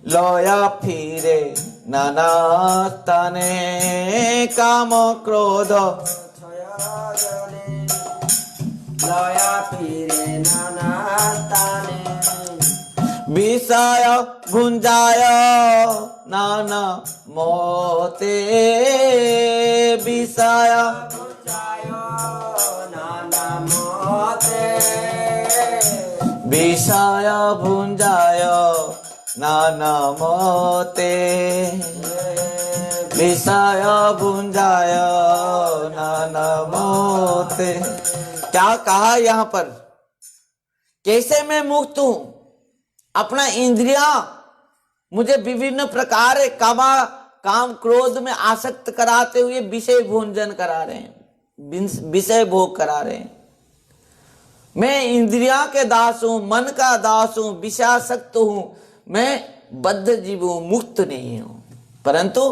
लया फिरे नाना स्थाने। काम क्रोध क्षय जने लया फिरे नाना स्थाने। विषय भुंजाय नाना मोते। विषय भुंजाय नाना मोते। विषय भुंजाय नानमते, विषय भुंजाय नानमते। क्या कहा यहाँ पर? कैसे मैं मुक्त हूं? अपना इंद्रिया मुझे विभिन्न प्रकार काम क्रोध में आसक्त कराते हुए विषय भोजन करा रहे हैं, विषय भोग करा रहे हैं। मैं इंद्रिया के दास हूं, मन का दास हूं, विषयासक्त हूं, मैं बद्ध जीव हूं, मुक्त नहीं हूं। परंतु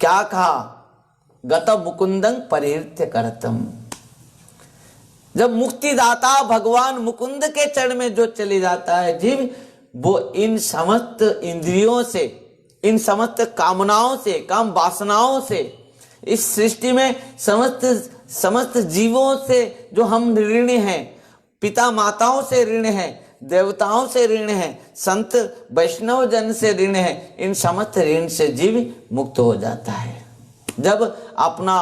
क्या कहा? गत मुकुंदं परिहृत्य करतम। जब मुक्तिदाता भगवान मुकुंद के चरण में जो चले जाता है जीव, वो इन समस्त इंद्रियों से, इन समस्त कामनाओं से, काम वासनाओं से, इस सृष्टि में समस्त जीवों से जो हम ऋण हैं, पिता माताओं से ऋण हैं, देवताओं से ऋण हैं, संत वैष्णव जन से ऋण हैं, इन समस्त ऋण से जीव मुक्त हो जाता है। जब अपना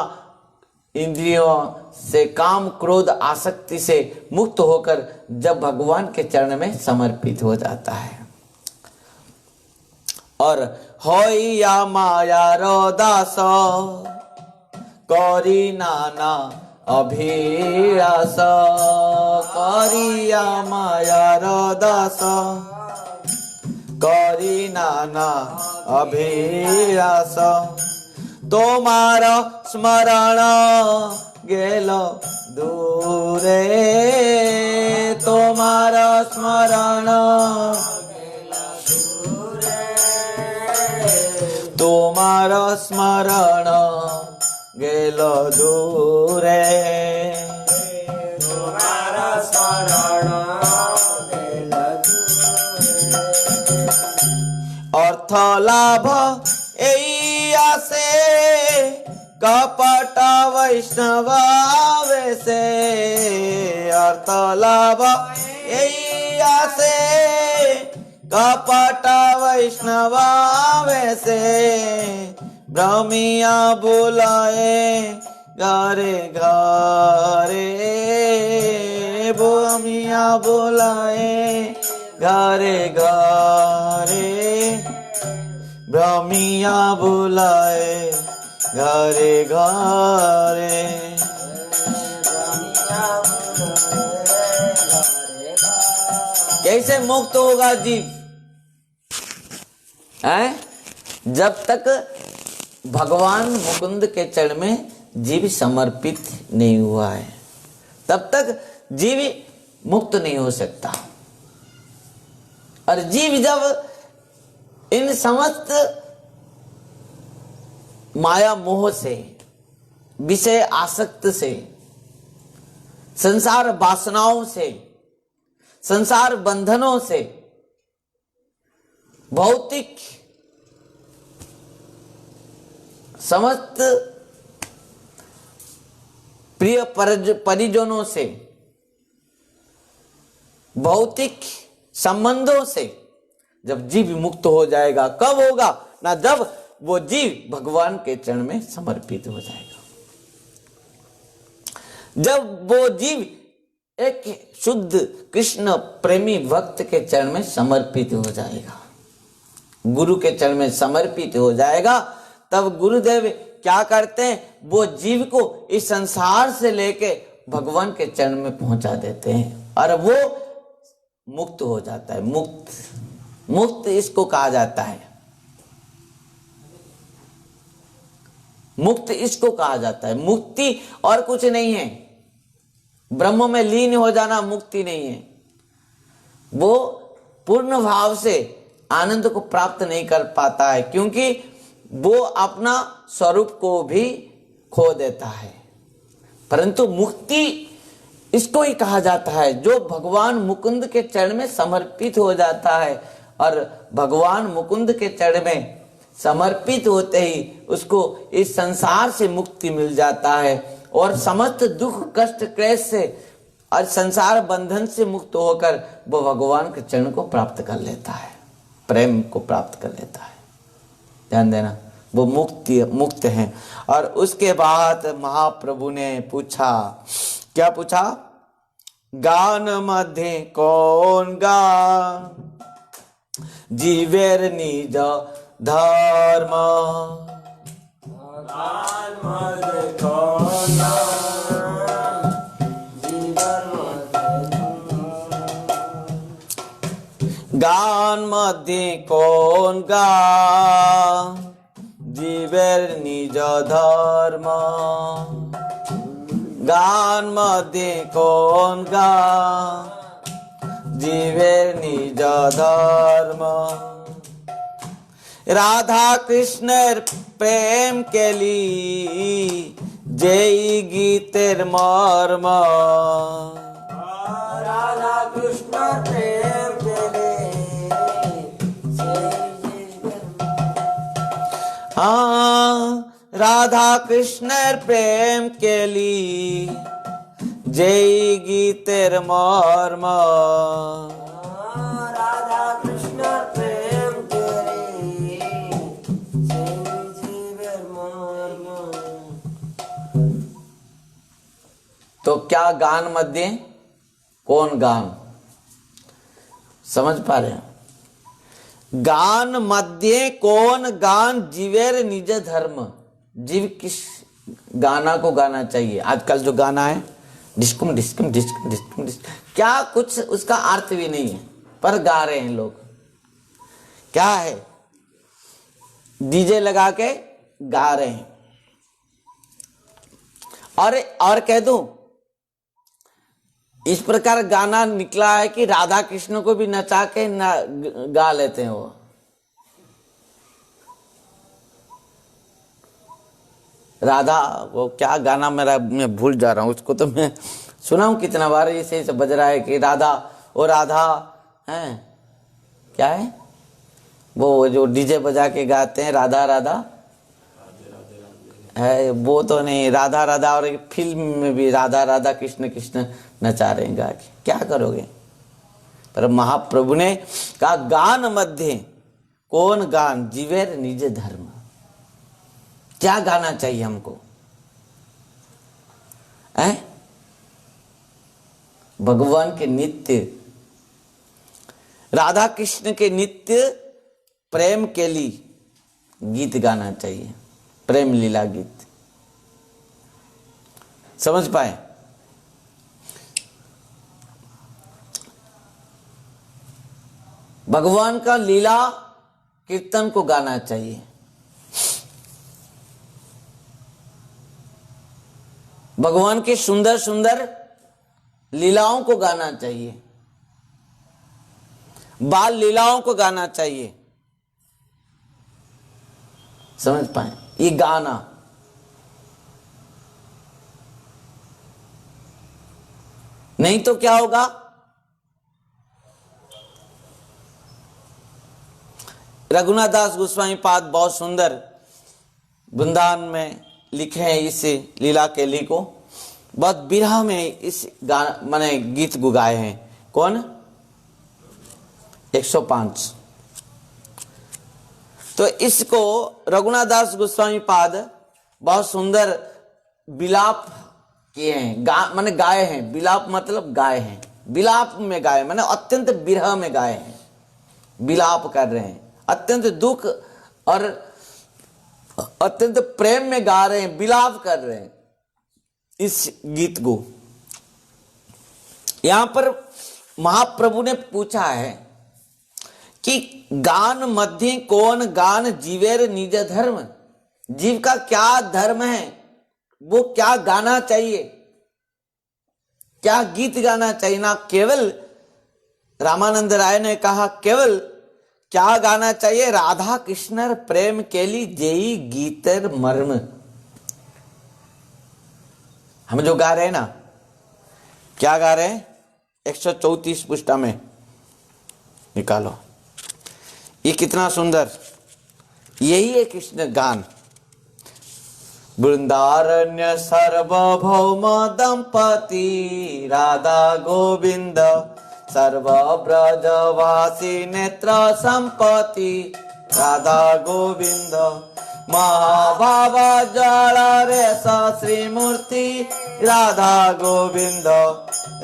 इंद्रियों से, काम क्रोध आसक्ति से मुक्त होकर जब भगवान के चरण में समर्पित हो जाता है। और होई या माया रो दास करी नाना अभिलाष, करिया माया रो दास करी नाना अभिलाष। तोमार स्मरण गेल दूरे, तोमार स्मरण, तोमार स्मरण गेल दूरे, तोमार स्मरण गेल दूरे। अर्थ लाभ एई आसे कपट वैष्णव वैसे, अर्थ लाभ एई आसे कपट वैष्णव वैसे। भ्रमिया बुलाए घरे घरे, भ्रमिया बुलाए घरे घरे, भ्रमिया बुलाए घरे घरे। कैसे मुक्त होगा जीव? है? जब तक भगवान मुकुंद के चरण में जीव समर्पित नहीं हुआ है, तब तक जीव मुक्त नहीं हो सकता। और जीव जब इन समस्त माया मोह से, विषय आसक्त से, संसार वासनाओं से, संसार बंधनों से, भौतिक समस्त प्रिय परिजनों से, भौतिक संबंधों से जब जीव मुक्त हो जाएगा, कब होगा ना? जब वो जीव भगवान के चरण में समर्पित हो जाएगा, जब वो जीव एक शुद्ध कृष्ण प्रेमी भक्त के चरण में समर्पित हो जाएगा, गुरु के चरण में समर्पित हो जाएगा, तब गुरुदेव क्या करते हैं? वो जीव को इस संसार से लेके भगवान के चरण में पहुंचा देते हैं और वो मुक्त हो जाता है। मुक्त इसको कहा जाता है, मुक्त इसको कहा जाता है। मुक्ति और कुछ नहीं है, ब्रह्म में लीन हो जाना मुक्ति नहीं है। वो पूर्ण भाव से आनंद को प्राप्त नहीं कर पाता है, क्योंकि वो अपना स्वरूप को भी खो देता है। परंतु मुक्ति इसको ही कहा जाता है जो भगवान मुकुंद के चरण में समर्पित हो जाता है, और भगवान मुकुंद के चरण में समर्पित होते ही उसको इस संसार से मुक्ति मिल जाता है और समस्त दुख कष्ट क्लेश से और संसार बंधन से मुक्त होकर वो भगवान के चरण को प्राप्त कर लेता है, प्रेम को प्राप्त कर लेता है। ध्यान देना, वो मुक्त हैं। और उसके बाद महाप्रभु ने पूछा, क्या पूछा? गान मध्ये कोण गान जीवेर निज धर्म गान मध्ये कोण गान जीवन गान मध्ये कोण गान जीवेर निज धर्म गान मध्ये कोण गान जीवेर निज धर्म राधा कृष्णेर प्रेम केली जेई गीतेर मर्म राधा कृष्ण प्रेम केले राधा कृष्णेर प्रेम केली जेई गीतेर मर्म राधा कृष्ण प्रेम केले जीवन मर्म तो क्या गान मध्ये कौन गान समझ पा रहे हैं? गान मध्य कौन गान जीवेर निज धर्म जीव किस गाना को गाना चाहिए। आजकल जो गाना है डिस्कुम डिस्कुम डिस्कुम डिस्कुम डिस्कुम क्या कुछ उसका अर्थ भी नहीं है पर गा रहे हैं लोग। क्या है डीजे लगा के गा रहे हैं। और कह दूं इस प्रकार गाना निकला है कि राधा कृष्ण को भी नचा के गा लेते हैं वो। राधा वो क्या गाना मैं भूल जा रहा हूँ उसको तो मैं सुना हूँ कितना बार इसे बज रहा है कि राधा ओ राधा है क्या है वो जो डीजे बजा के गाते हैं राधा राधा है वो तो नहीं राधा राधा। और फिल्म में भी राधा राधा कृष्ण कृष्ण नचा रहे हैं गा के क्या करोगे। पर महाप्रभु ने कहा गान मध्य कौन गान जीवेर निज धर्म। क्या गाना चाहिए हमको है भगवान के नित्य राधा कृष्ण के नित्य प्रेम के लिए गीत गाना चाहिए। प्रेम लीला गीत समझ पाए। भगवान का लीला कीर्तन को गाना चाहिए। भगवान के सुंदर सुंदर लीलाओं को गाना चाहिए। बाल लीलाओं को गाना चाहिए। समझ पाए ये गाना नहीं तो क्या होगा। रघुनाथ दास गोस्वामी पाद बहुत सुंदर वृंदावन में लिखे हैं इस लीला केली को। बहुत बिरह में इस गाना माने गीत गुगाए हैं। कौन 105। तो इसको रघुनाथ दास गोस्वामी पाद बहुत सुंदर विलाप किए हैं माने गाए हैं। विलाप मतलब गाए हैं। विलाप में गाए माने अत्यंत विरह में गाए हैं। विलाप कर रहे हैं अत्यंत दुख और अत्यंत प्रेम में गा रहे हैं। विलाप कर रहे हैं इस गीत को। यहां पर महाप्रभु ने पूछा है कि गान मध्य कौन गान जीवेर निज धर्म। जीव का क्या धर्म है वो क्या गाना चाहिए क्या गीत गाना चाहिए। ना केवल रामानंद राय ने कहा केवल क्या गाना चाहिए राधा कृष्ण प्रेम केली जेई गीतर मर्म। हम जो गा रहे हैं ना क्या गा रहे हैं 134 पृष्ठा में निकालो। ये कितना सुंदर यही है कृष्ण गान। वृंदारण्य सार्वभौम दंपति राधा गोविंद सर्व ब्रजवासी नेत्र संपत्ति राधा गोविंद महाभाव जल रे श्रीमूर्ति राधा गोविंद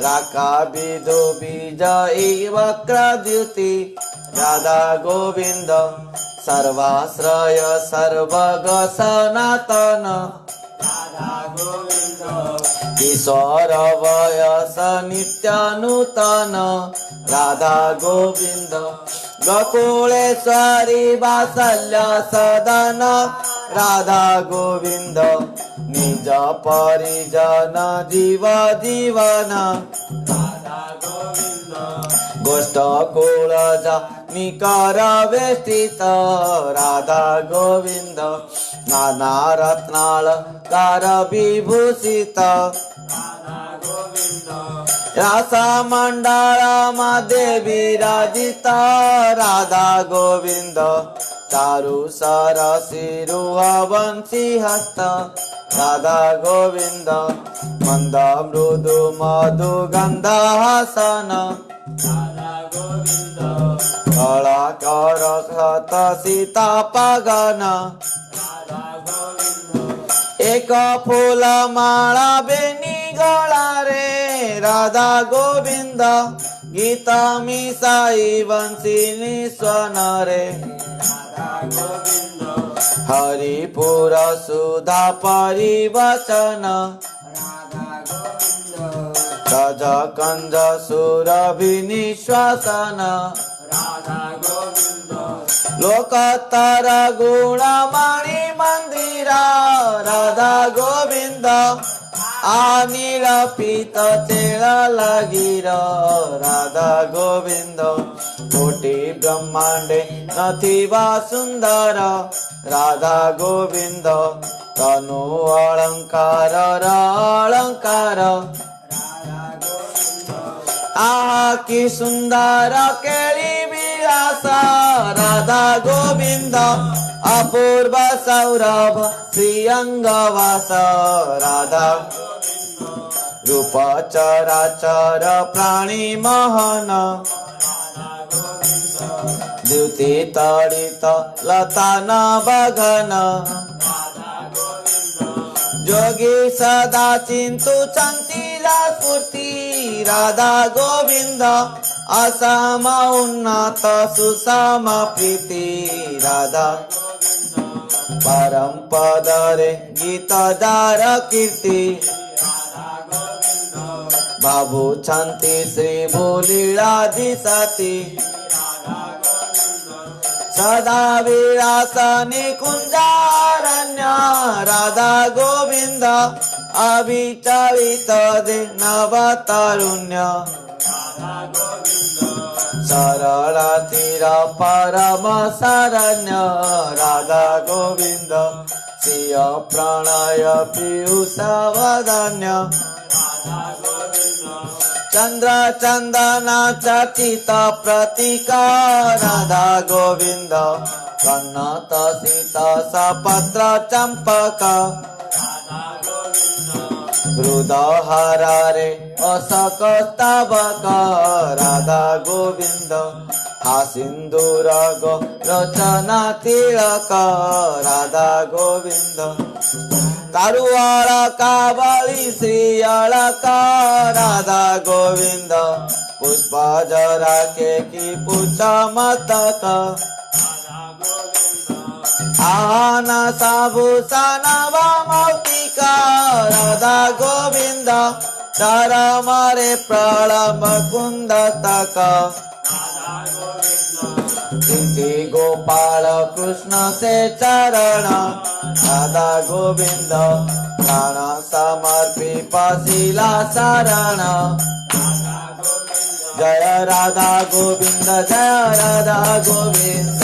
राका विदो विजयी वक्रद्युति राधा गोविंद सर्वाश्रय सर्वग सनातन राधा गोविंद किशोर वयस नित्य नूतन राधा गोविंद गोकुलेश्वरी वात्सल्य सदन राधा गोविंद निज परिजन जीव जीवन राधा गोविंद गोष्ठ कुलज निकर वेष्टित राधा गोविंद नाना रत्नालंकार विभूषित राधा गोविंद रास मंडल मध्ये विराजित राधा गोविंद चारु सरसिरुह वंशी हस्त राधा गोविंद मंद मृदु मधु गंध हसन राधा गोविंद कलाकर खत सीता पगन राधा गोविंद एक फूल माला बेनी गला रे राधा गोविंद गीत मिसाई वंशिनी स्वन रे राधा गोविंद हरिपुर सुधा परिवचन राधा गोविंद सज कंज सुरभि श्वसन राधा गोविंद लोकतर गुणमणि मंदिर राधा गोविंद अनिल पीत चेल लगिर राधा गोविंद कोटि ब्रह्मांडे नथिवा सुंदर राधा गोविंद तनु अलंकार अलंकार राधा गोविंद आहा कि सुंदर केली विलास राधा गोविंद अपूर्व सौरभ श्रीअंगवास राधा रूप चराचर प्राणी महन द्युति तडित लता नभगन जोगी सदा चिंतु चंतीला स्फूर्ति राधा गोविंद असम उन्नत सुसम प्रीति राधा परम पद रे गीत दार कीर्ति बाबू छंती श्री भूलीला दिशति सदा विलासनि कुंजारण्य राधा गोविंद अविचलित दे नव तारुण्य सरल तीर परम शरण्य राधा गोविंद श्रिय प्रणय पीयूष वदन्य चंद्र चंदन चकित प्रतीक राधा गोविंद कन्नत सीत सपत्र चंपक हृदहर रे अशोक स्तबक राधा गोविंद हा सिंदूर गो रचना तिलक राधा गोविंद तारुआळ कावळी श्री अलक राधा गोविंद पुष्प जरा के की पुछ मतक आन साभूषण मौक्तिक राधा गोविंद चरम रे प्रलम कुंद तक गोपाल कृष्ण से चरण राधा गोविंद प्राण समर्पी पशिला शरण जय राधा गोविंद जय राधा गोविंद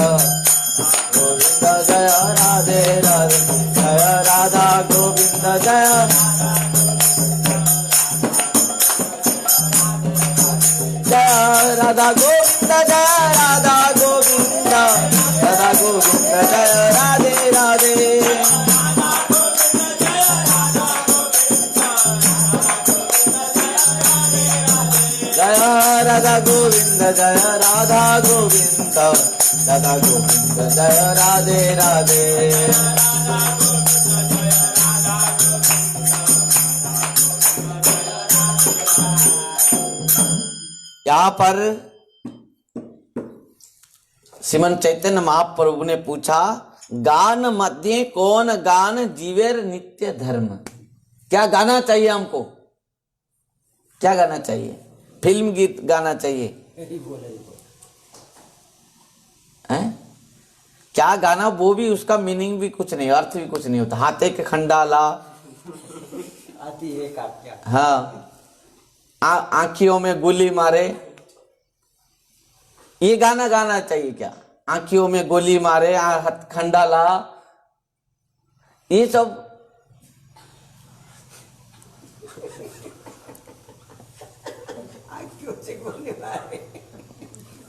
गोविंद जय राधे राधे जय राधा गोविंद जय राधा गोविंद जय राधा गोविंद राधा गोविंद जय राधे राधे जय राधा गोविंद जय राधा गोविंद राधा गोविंद जय राधे राधे यहाँ पर श्रीमन चैतन्य महाप्रभु ने पूछा, गान मध्य कौन गान जीवेर नित्य धर्म। क्या गाना चाहिए हमको? क्या गाना चाहिए? फिल्म गीत गाना चाहिए हैं? क्या गाना? वो भी उसका मीनिंग भी कुछ नहीं, अर्थ भी कुछ नहीं होता। हाथे के खंडाला आती है क्या? हाँ, आंखियों में गोली मारे, ये गाना गाना चाहिए क्या? आंखियों में गोली मारे, खंडाला, ये सब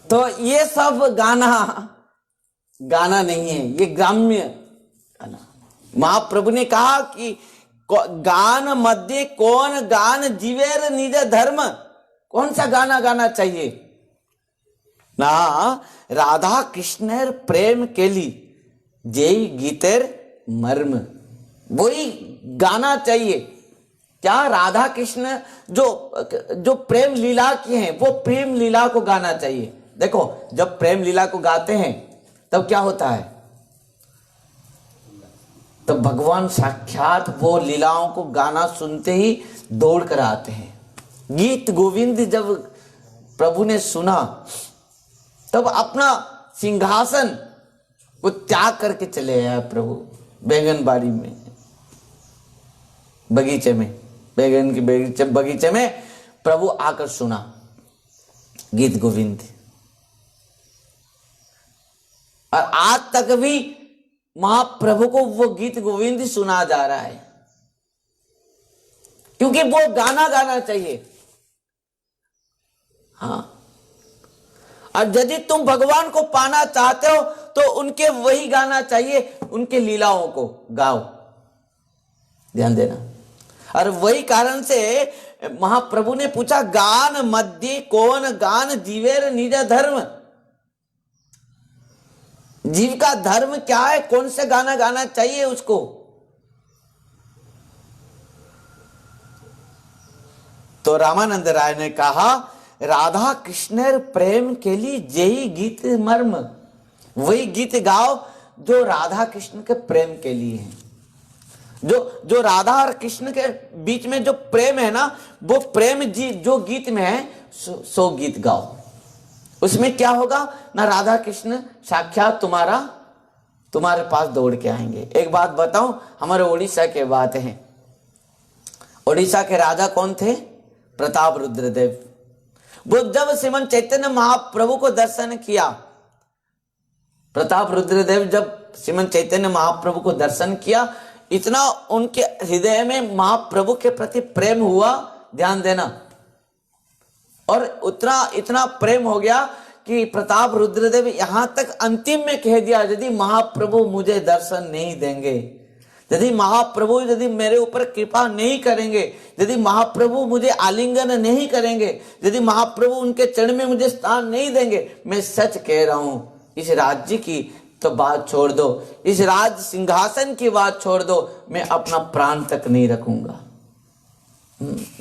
तो ये सब गाना नहीं है, ये ग्राम्य गाना। महाप्रभु ने कहा कि गान मध्य कौन गान जीवेर निज धर्म। कौन सा गाना गाना चाहिए ना? राधा कृष्णेर प्रेम केली जेई गीतेर मर्म, वही गाना चाहिए। क्या? राधा कृष्ण जो प्रेम लीला की हैं, वो प्रेम लीला को गाना चाहिए। देखो, जब प्रेम लीला को गाते हैं तब क्या होता है? तो भगवान साक्षात वो लीलाओं को गाना सुनते ही दौड़ कर आते हैं। गीत गोविंद जब प्रभु ने सुना तब अपना सिंहासन को त्याग करके चले आया प्रभु बैगनबाड़ी में, बगीचे में, बैगन के बगीचे में प्रभु आकर सुना गीत गोविंद। और आज तक भी महाप्रभु को वो गीत गोविंद सुना जा रहा है, क्योंकि वो गाना गाना चाहिए। हाँ, और यदि तुम भगवान को पाना चाहते हो तो उनके वही गाना चाहिए, उनके लीलाओं को गाओ। ध्यान देना। और वही कारण से महाप्रभु ने पूछा, गान मध्य कौन गान जीवेर निज धर्म। जीव का धर्म क्या है? कौन से गाना गाना चाहिए उसको? तो रामानंद राय ने कहा, राधा कृष्णेर प्रेम के लिए जेही गीत मर्म। वही गीत गाओ जो राधा कृष्ण के प्रेम के लिए है। जो राधा और कृष्ण के बीच में जो प्रेम है ना, वो प्रेम जी जो गीत में है सो गीत गाओ। उसमें क्या होगा ना, राधा कृष्ण साक्षात तुम्हारे पास दौड़ के आएंगे। एक बात बताऊं, हमारे उड़ीसा के बात है। उड़ीसा के राजा कौन थे? प्रताप रुद्रदेव। वो जब श्रीमन चैतन्य महाप्रभु को दर्शन किया, प्रताप रुद्रदेव जब श्रीमन चैतन्य महाप्रभु को दर्शन किया, इतना उनके हृदय में महाप्रभु के प्रति प्रेम हुआ, ध्यान देना। और इतना प्रेम हो गया कि प्रताप रुद्रदेव यहां तक अंतिम में कह दिया, यदि महाप्रभु मुझे दर्शन नहीं देंगे, यदि महाप्रभु यदि मेरे ऊपर कृपा नहीं करेंगे, यदि महाप्रभु मुझे आलिंगन नहीं करेंगे, यदि महाप्रभु उनके चरण में मुझे स्थान नहीं देंगे, मैं सच कह रहा हूं, इस राज्य की तो बात छोड़ दो, इस राज सिंहासन की बात छोड़ दो, मैं अपना प्राण तक नहीं रखूंगा,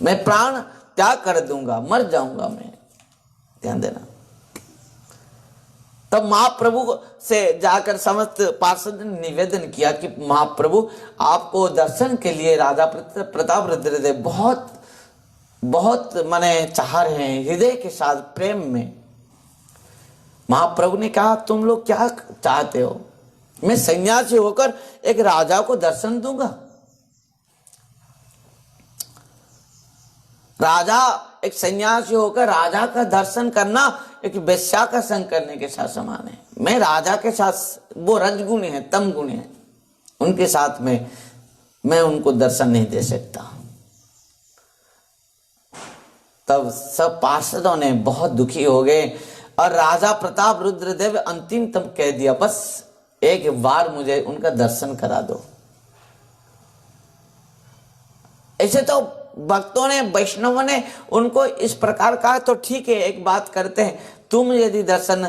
मैं प्राण त्याग कर दूंगा, मर जाऊंगा मैं। ध्यान देना। तब महाप्रभु से जाकर समस्त पार्षद ने निवेदन किया कि महाप्रभु, आपको दर्शन के लिए राजा प्रताप रुद्रदेव बहुत बहुत माने चाह रहे हैं, हृदय के साथ प्रेम में। महाप्रभु ने कहा, तुम लोग क्या चाहते हो? मैं सन्यासी होकर एक राजा को दर्शन दूंगा? राजा, एक सन्यासी होकर राजा का दर्शन करना एक वेश्या का संग करने के साथ समान है। मैं राजा के साथ, वो रजगुण है, तम गुण है, उनके साथ में मैं उनको दर्शन नहीं दे सकता। तब सब पार्षदों ने बहुत दुखी हो गए और राजा प्रताप रुद्रदेव अंतिम तब कह दिया, बस एक बार मुझे उनका दर्शन करा दो। ऐसे तो भक्तों ने, वैष्णवों ने उनको इस प्रकार कहा, तो ठीक है, एक बात करते हैं, तुम यदि दर्शन,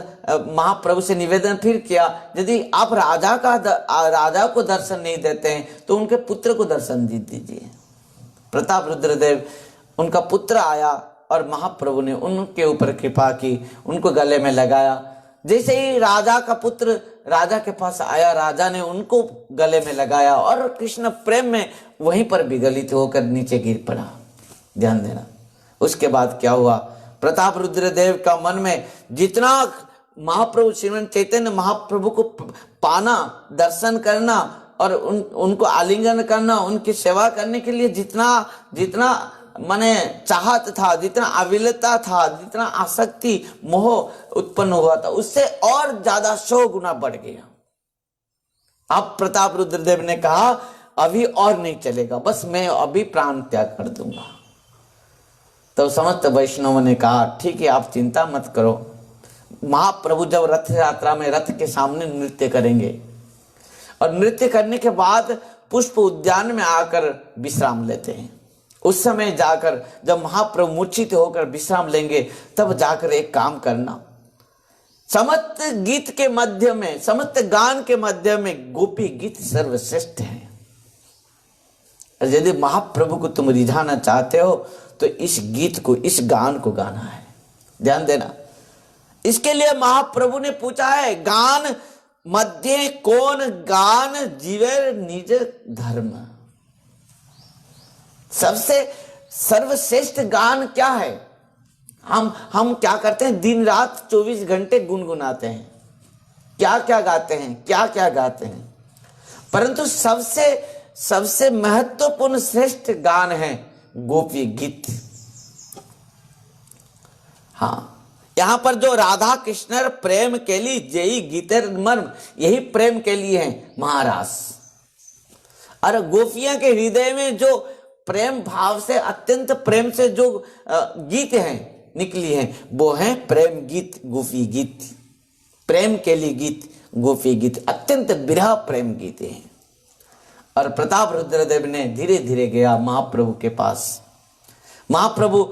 महाप्रभु से निवेदन फिर किया, यदि आप राजा को दर्शन नहीं देते हैं तो उनके पुत्र को दर्शन दीजिए। प्रताप रुद्रदेव, उनका पुत्र आया और महाप्रभु ने उनके ऊपर कृपा की, उनको गले में लगाया। जैसे ही राजा का पुत्र राजा के पास आया, राजा ने उनको गले में लगाया और कृष्ण प्रेम में वहीं पर विगलित होकर नीचे गिर पड़ा। ध्यान देना। उसके बाद क्या हुआ, प्रताप रुद्रदेव का मन में जितना महाप्रभु श्रीमन चैतन्य महाप्रभु को पाना, दर्शन करना और उनको आलिंगन करना, उनकी सेवा करने के लिए जितना माने चाहत था, जितना आविलता था, जितना आसक्ति मोह उत्पन्न हुआ था, उससे और ज्यादा 100 गुना बढ़ गया। अब प्रताप रुद्रदेव ने कहा अभी और नहीं चलेगा, बस मैं अभी प्राण त्याग कर दूंगा। तो समस्त वैष्णवों ने कहा ठीक है, आप चिंता मत करो। महाप्रभु जब रथ यात्रा में रथ के सामने नृत्य करेंगे और नृत्य करने के बाद पुष्प उद्यान में आकर विश्राम लेते हैं। उस समय जाकर जब महाप्रभु मूर्छित होकर विश्राम लेंगे, तब जाकर एक काम करना, समस्त गीत के मध्य में, समस्त गान के मध्य में गोपी गीत सर्वश्रेष्ठ है। यदि महाप्रभु को तुम रिझाना चाहते हो तो इस गीत को, इस गान को गाना है। ध्यान देना। इसके लिए महाप्रभु ने पूछा है, गान मध्य कौन गान जीवे निज धर्म। सबसे सर्वश्रेष्ठ गान क्या है? हम क्या करते हैं, दिन रात 24 घंटे गुनगुनाते हैं, क्या क्या गाते हैं, क्या क्या गाते हैं, परंतु सबसे महत्वपूर्ण श्रेष्ठ गान है गोपी गीत। हाँ, यहां पर जो राधा कृष्ण प्रेम के लिए जयी गीतर मर्म, यही प्रेम के लिए है महाराज। और गोपियां के हृदय में जो प्रेम भाव से, अत्यंत प्रेम से जो गीत हैं निकली हैं, वो है प्रेम गीत, गोपी गीत। प्रेम के लिए गीत, गोपी गीत, अत्यंत विरह प्रेम गीत हैं। और प्रताप रुद्रदेव ने धीरे धीरे गया महाप्रभु के पास। महाप्रभु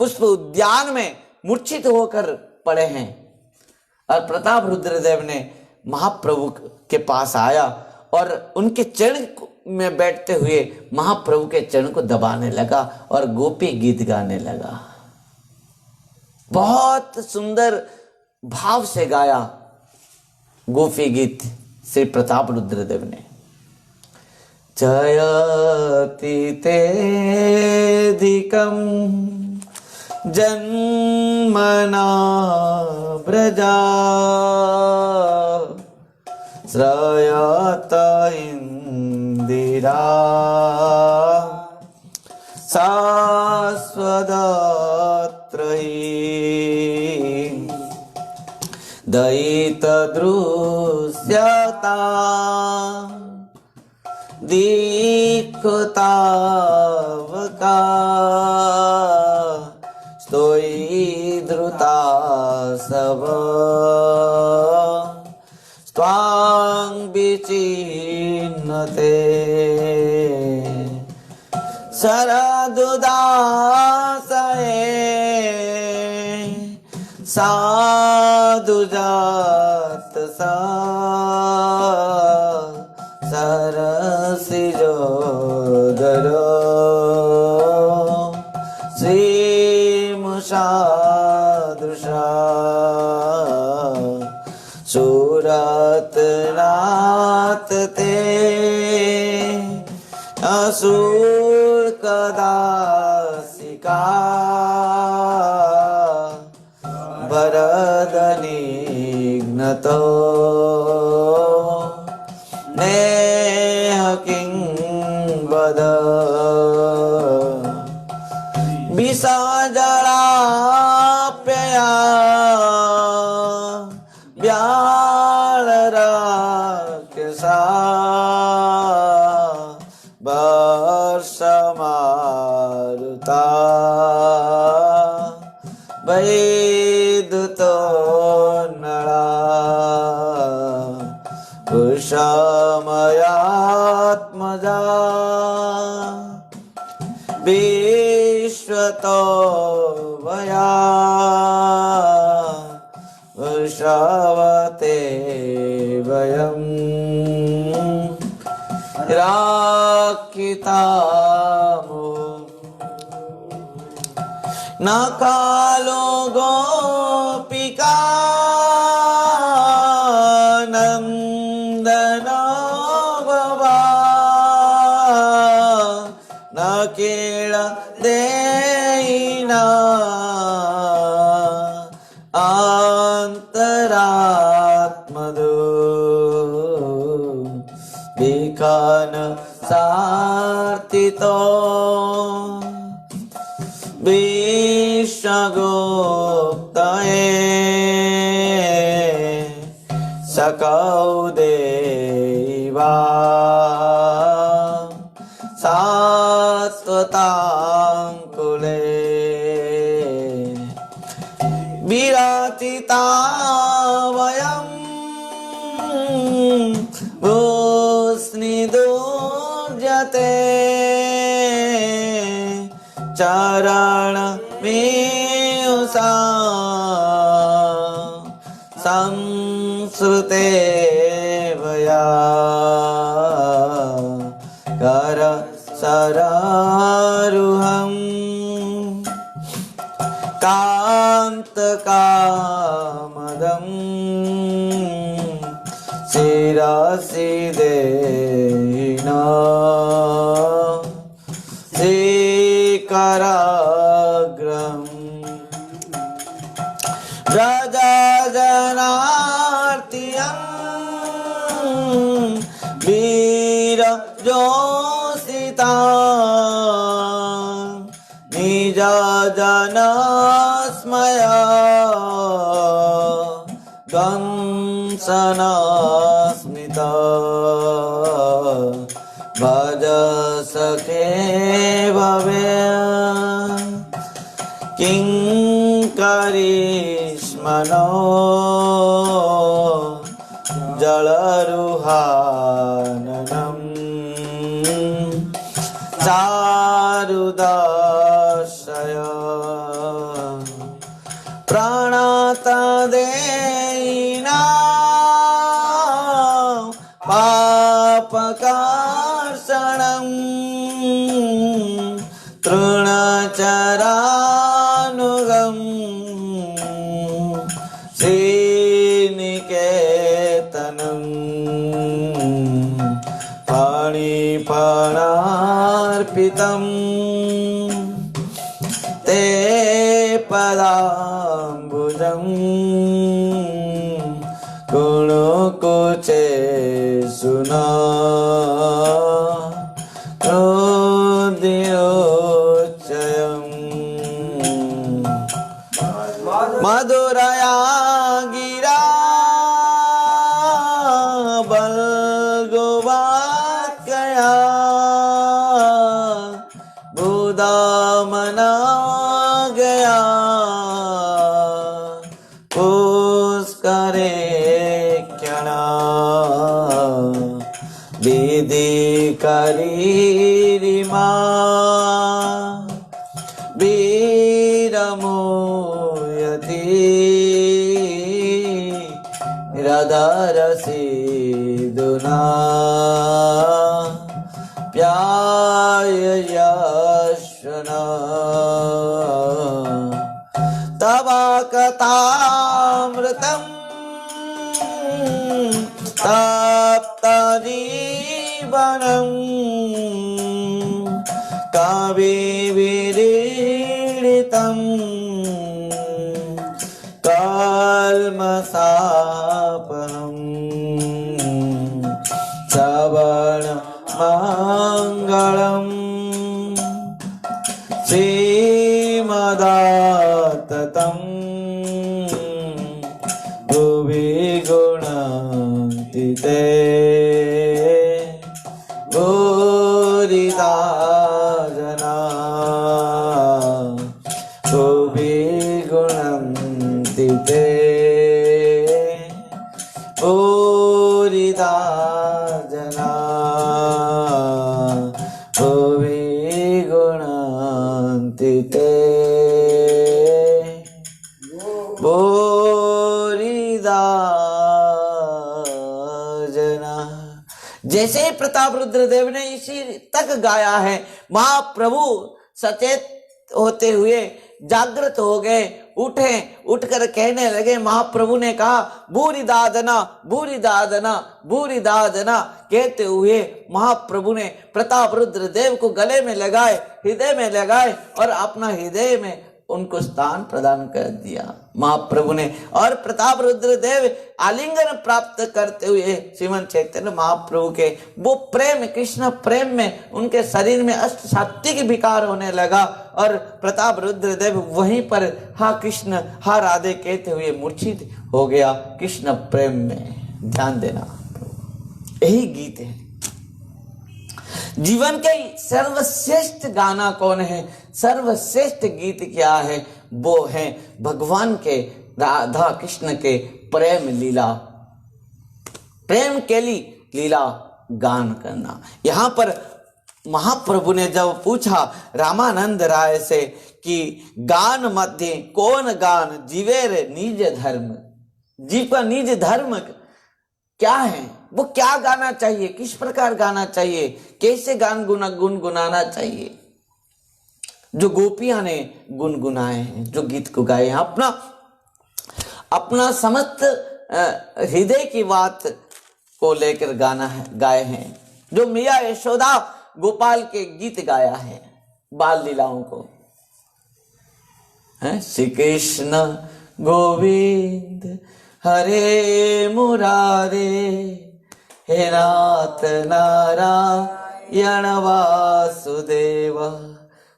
पुष्प उद्यान में मूर्छित होकर पड़े हैं और प्रताप रुद्रदेव ने महाप्रभु के पास आया और उनके चरण में बैठते हुए महाप्रभु के चरण को दबाने लगा और गोपी गीत गाने लगा। बहुत सुंदर भाव से गाया गोपी गीत श्री प्रताप रुद्रदेव ने। जयति तेधिकं जन्मना व्रजा श्रयत इंदिरा शाश्वतत्रयी दयितदृश्यता दीक्षतावका स्तोयी धृता सब स्वां विचिन्नते शरदुदासये साधुजात सा सरसिजोदर श्रीमुषादृशा सुरतनाथ ते असुर कदासिका वरदनिघ्नतो नेह किं वद विषजलाप्यया व्यालराक्षसा वर्षमारुता वैदुतो नला कुशमयात्मजा विश्वतो वया वृषवते वयं राखितामो न कालो गोपिका नंदन बाबा न केळ देना अंतरात्मदो बिखान सार्थितो विश्वगुप्तये सकौ देवा सात्वतांकुले विरातिता वयं भूस्निदुर्जते चरण मेयुषा संस्कृते वया कर सरारुहं कान्तकामदं शिरसि देना कराग्रम व्रजजनार्तियं वीर जोषिता निज जनस्मया दंसनस्मिता भज सखे भवे किंकरिष्मनो जलरुहाननं चारुदर्शय प्राणतदेयिना पापकर्षणं तृणचरानुगं श्रीनिकेतनं फणिफणार्पितं ते पदाम्बुजं गुणकुचे सुना मधुरया गिरा बलगोवाक्या बुदामना गया पुष्करे क्षणा विधि करीरिमा वीरमोयति रदरसीदुना प्याययश्वना तव कथामृतं तप्तजीवनं कविविरीडितं कल्मषापहं श्रवणमङ्गलं श्रीमदाततं भुवि गुणन्ति ते भूरिदा जना भुवि गुणन्ति ते भूरिदा जना भुवि गुणन्ति ते भूरिदा जना। जैसे प्रताप रुद्रदेव ने इसी तक गाया है, महाप्रभु सचेत होते हुए जागृत हो गए, उठे, उठकर कहने लगे। महाप्रभु ने कहा भूरि दादना, भूरि दादना, भूरि दादना कहते हुए महाप्रभु ने प्रताप रुद्र देव को गले में लगाए, हृदय में लगाए और अपना हृदय में उनको स्थान प्रदान कर दिया महाप्रभु ने। और प्रताप रुद्र देव आलिंगन प्राप्त करते हुए श्रीमन चैतन्य महाप्रभु के वो प्रेम, कृष्ण प्रेम में उनके शरीर में अष्ट सात्विक विकार होने लगा और प्रताप रुद्र देव वहीं पर हा कृष्ण हा राधे कहते हुए मूर्छित हो गया कृष्ण प्रेम में। ध्यान देना, यही गीत है। जीवन के सर्वश्रेष्ठ गाना कौन है, सर्वश्रेष्ठ गीत क्या है? वो है भगवान के, राधा कृष्ण के प्रेम लीला, प्रेम के लिए लीला गान करना। यहां पर महाप्रभु ने जब पूछा रामानंद राय से कि गान मध्य कौन गान जीवेर निज धर्म, जीव का निज धर्म क्या है, वो क्या गाना चाहिए, किस प्रकार गाना चाहिए, कैसे गान गुनगुनाना चाहिए। जो गोपियां ने गुनगुनाए हैं, जो गीत को गाए हैं, अपना समस्त हृदय की बात को लेकर गाना है, गाए हैं। जो मैया यशोदा गोपाल के गीत गाया है, बाल लीलाओं को, श्री कृष्ण गोविंद हरे मुरारे, हे नाथ नारायण वासुदेव।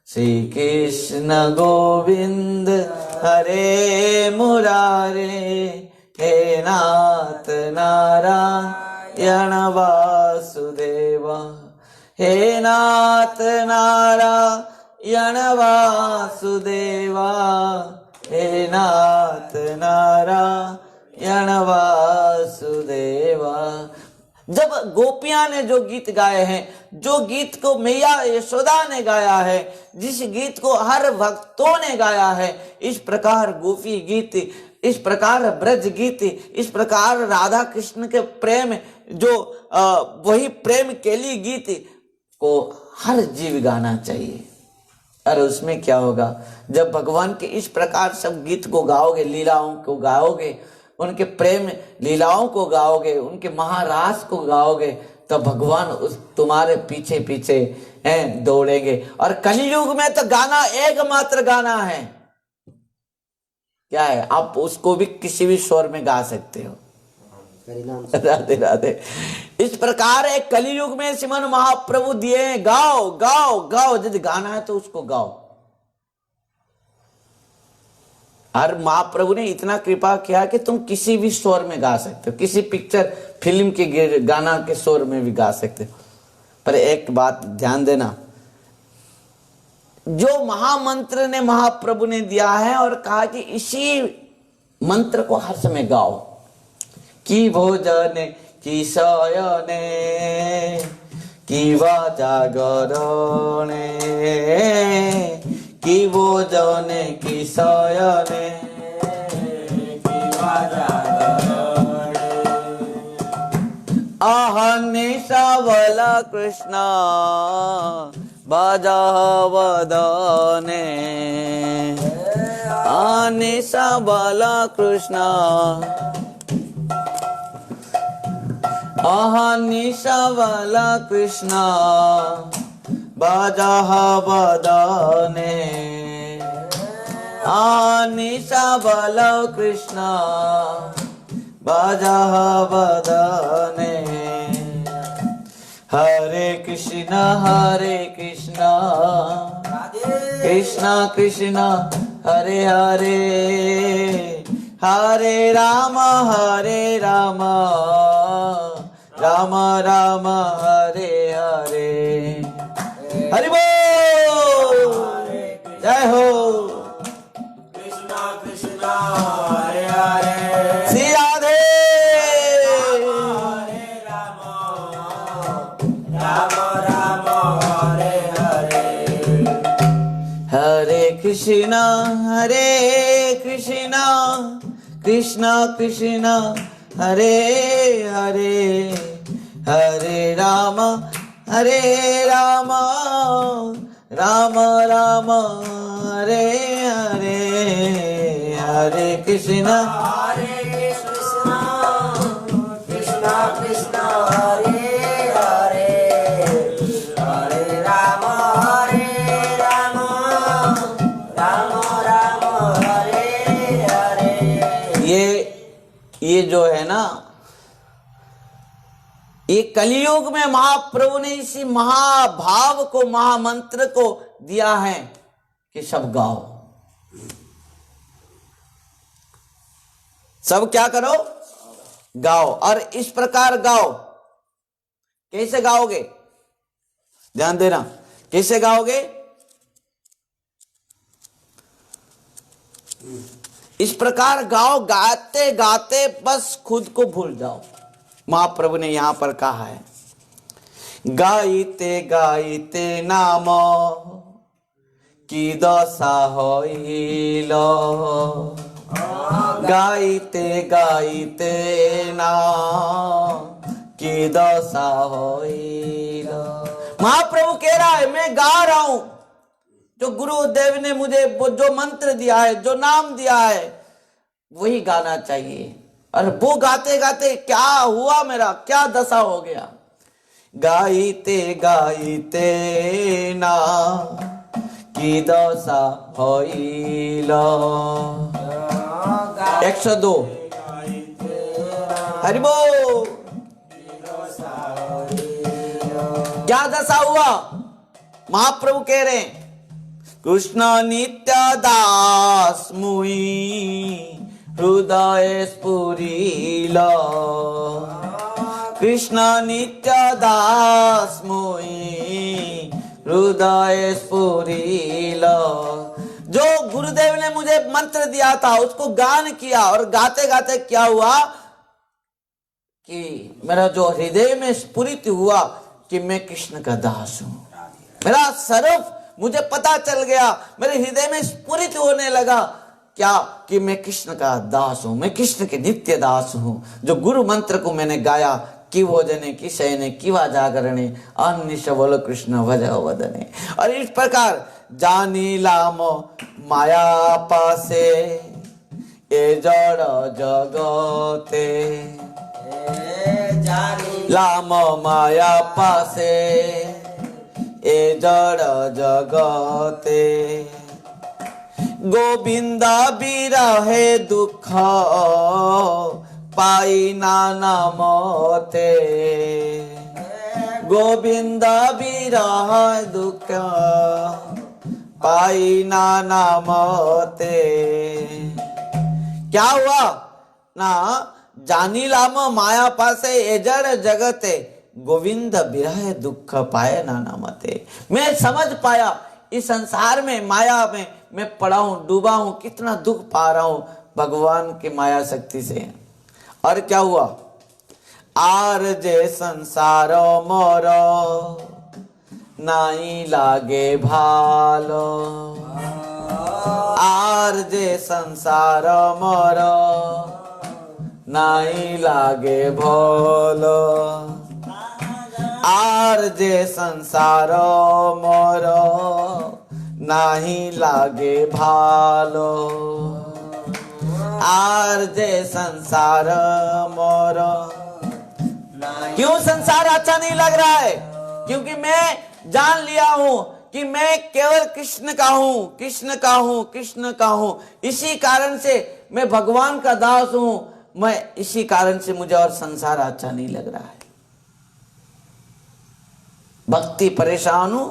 श्री कृष्ण गोविंद हरे मुरारे, हे नाथ नारायण वासुदेव। हे नाथ नारायण वासुदेवा, हे नाथ नारायण वासुदेवा। जब गोपियां ने जो गीत गाए हैं, जो गीत को मैया यशोदा ने गाया है, जिस गीत को हर भक्तों ने गाया है, इस प्रकार गोपी गीत, इस प्रकार ब्रज गीत, इस प्रकार राधा कृष्ण के प्रेम, जो वही प्रेम केली गीत को हर जीव गाना चाहिए। और उसमें क्या होगा, जब भगवान के इस प्रकार सब गीत को गाओगे, लीलाओं को गाओगे, उनके प्रेम लीलाओं को गाओगे, उनके महारास को गाओगे, तो भगवान उस तुम्हारे पीछे पीछे दौड़ेंगे। और कलियुग में तो गाना एकमात्र गाना है, क्या है, आप उसको भी किसी भी स्वर में गा सकते हो। राधे राधे। इस प्रकार एक कलियुग में श्रीमन महाप्रभु दिए, गाओ गाओ गाओ, यदि गाना है तो उसको गाओ। और महाप्रभु ने इतना कृपा किया कि तुम किसी भी स्वर में गा सकते हो, किसी पिक्चर फिल्म के गाना के स्वर में भी गा सकते हो। पर एक बात ध्यान देना, जो महामंत्र ने महाप्रभु ने दिया है और कहा कि इसी मंत्र को हर समय गाओ, कि भोजन की शयने की जागरणे, कि भोजन की शयने आहनि सबल कृष्ण बजावदने, आहनि सबल कृष्ण, आहनि सबल कृष्ण बजावदने, आहनि सबल कृष्ण बजावदने। हरे कृष्ण कृष्ण कृष्ण हरे हरे, हरे राम राम राम हरे हरे। हरि बोल, जय हो। कृष्णा कृष्णा हरे हरे, श्री राधे। हरे राम राम राम हरे हरे। हरे कृष्णा कृष्ण कृष्ण हरे हरे, हरे राम राम राम हरे हरे। हरे कृष्ण कृष्ण कृष्ण हरे हरे हरे राम राम राम हरे हरे। ये जो है ना, ये कलियुग में महाप्रभु ने इसी महाभाव को, महामंत्र को दिया है कि सब गाओ, सब क्या करो, गाओ। और इस प्रकार गाओ। कैसे गाओगे, ध्यान देना, कैसे गाओगे? इस प्रकार गाओ, गाते गाते बस खुद को भूल जाओ। महाप्रभु ने यहां पर कहा है, गाइते गाइते नाम की दशा होइल, गाइते गाइते नाम की दशा होइल। महाप्रभु कह रहा है, मैं गा रहा हूं, जो गुरुदेव ने मुझे जो मंत्र दिया है, जो नाम दिया है, वही गाना चाहिए। और वो गाते गाते क्या हुआ, मेरा क्या दशा हो गया। गाइते गाइते ना की दशा होइल। 102 हरि बोल। क्या दशा हुआ? महाप्रभु कह रहे हैं, कृष्ण नित्य दास मुई हृदय स्फुरिल, कृष्ण नित्य दास मुई हृदय स्फुरिल। जो गुरुदेव ने मुझे मंत्र दिया था उसको गान किया, और गाते गाते क्या हुआ कि मेरा जो हृदय में स्फुरित हुआ कि मैं कृष्ण का दास हूं। मेरा स्वरूप मुझे पता चल गया, मेरे हृदय में स्फुरित होने लगा क्या कि मैं कृष्ण का दास हूं, मैं कृष्ण के नित्य दास हूं। जो गुरु मंत्र को मैंने गाया, कि भोजने कि शयने किवा जागरणे अन्य बोलो कृष्ण भज वदने। और इस प्रकार जानी लाम माया पासे ए जड़ जगते, लाम माया पासे ए जड़ जगते, गोविंदा बिरहे दुख पाई नाना मोते, गोविंदा बिरह दुख पाई नाना मोते। क्या हुआ ना, जानी लाम माया पासे एजड़ जगते, गोविंद बिरह दुख पाए नाना मते। मैं समझ पाया इस संसार में, माया में मैं पड़ा हूं, डूबा हूं, कितना दुख पा रहा हूं भगवान की माया शक्ति से। और क्या हुआ, आर जे संसारो मोरो नाई लागे भालो, आर जे संसारो मोरो नाई लागे भोलो, आर जे संसारो मोरो नाही लागे भालो, आर जे संसार मोरो। क्यों संसार अच्छा नहीं लग रहा है? क्योंकि मैं जान लिया हूं कि मैं केवल कृष्ण का हूं, कृष्ण का हूं, कृष्ण का हूं। इसी कारण से मैं भगवान का दास हूं। मैं इसी कारण से मुझे और संसार अच्छा नहीं लग रहा है। भक्ति परेशानु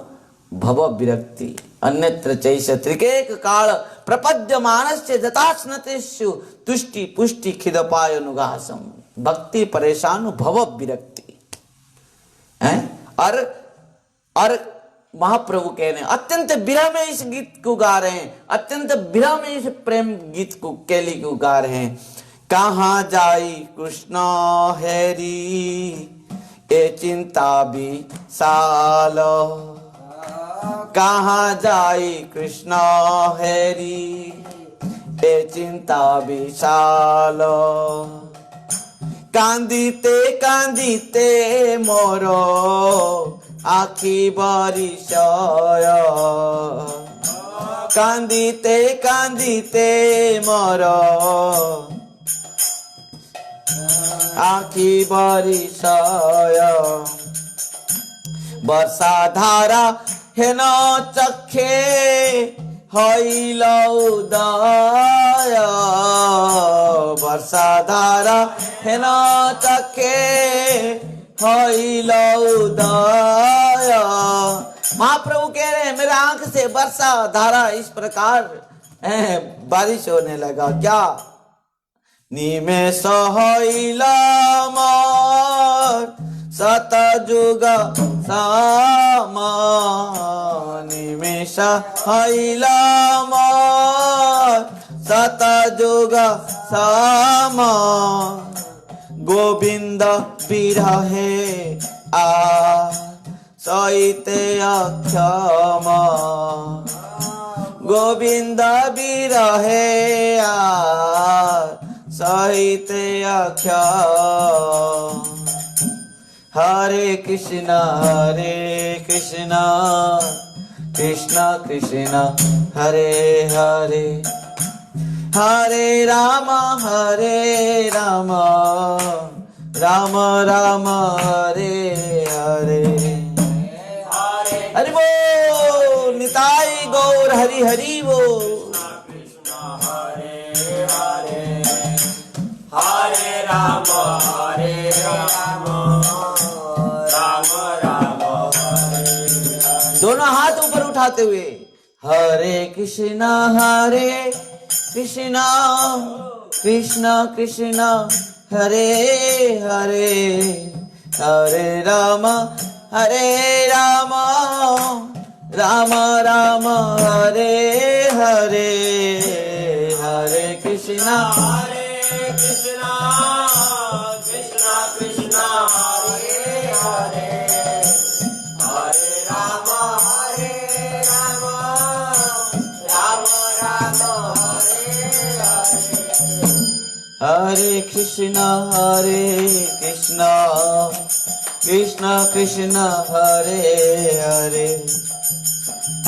भव विरक्ति अन्यत्र चैष त्रिकेक काल प्रपद्य मानस्य जतास्नतेषु तुष्टि पुष्टि खिदपाय नुगासम। भक्ति परेशानु भव विरक्ति है। और महाप्रभु कह रहे हैं, अत्यंत विरह में इस गीत को गा रहे हैं, अत्यंत विरह में इस प्रेम गीत को केली को गा रहे हैं। कहाँ जाई कृष्ण हैरी ए चिंता भी सालो, कहाँ जाई कृष्ण हैरी ए चिंता भी सालो, कांदीते कांदीते मोरो आखी बारिशय, কান্দিতে কান্দিতে মর আখি বরিষয় বর্ষা ধারা হেন চক্ষে হইল উদয় বর্ষা ধারা হেন চক্ষে हईल उदय। महाप्रभु कह रहे हैं मेरे आंख से वर्षा धारा इस प्रकार बारिश होने लगा। क्या निमेष हईल मोर सतयुग सामा निमेष हईल मोर सतयुग सामा गोविंद बिरहे आ सहिते अक्षमा गोविंद बिरहे आ सहिते अक्षमा। हरे कृष्णा कृष्ण कृष्ण हरे हरे हरे राम राम राम हरे हरे। हरि बोल निताई गौर हरि हरि बोल। हरे हरे हरे राम राम राम हरे। दोनों हाथ ऊपर उठाते हुए हरे कृष्णा कृष्ण कृष्ण हरे हरे हरे राम राम राम हरे हरे हरे कृष्णा कृष्ण कृष्ण हरे हरे हरे राम राम राम हरे हरे कृष्णा कृष्ण कृष्ण हरे हरे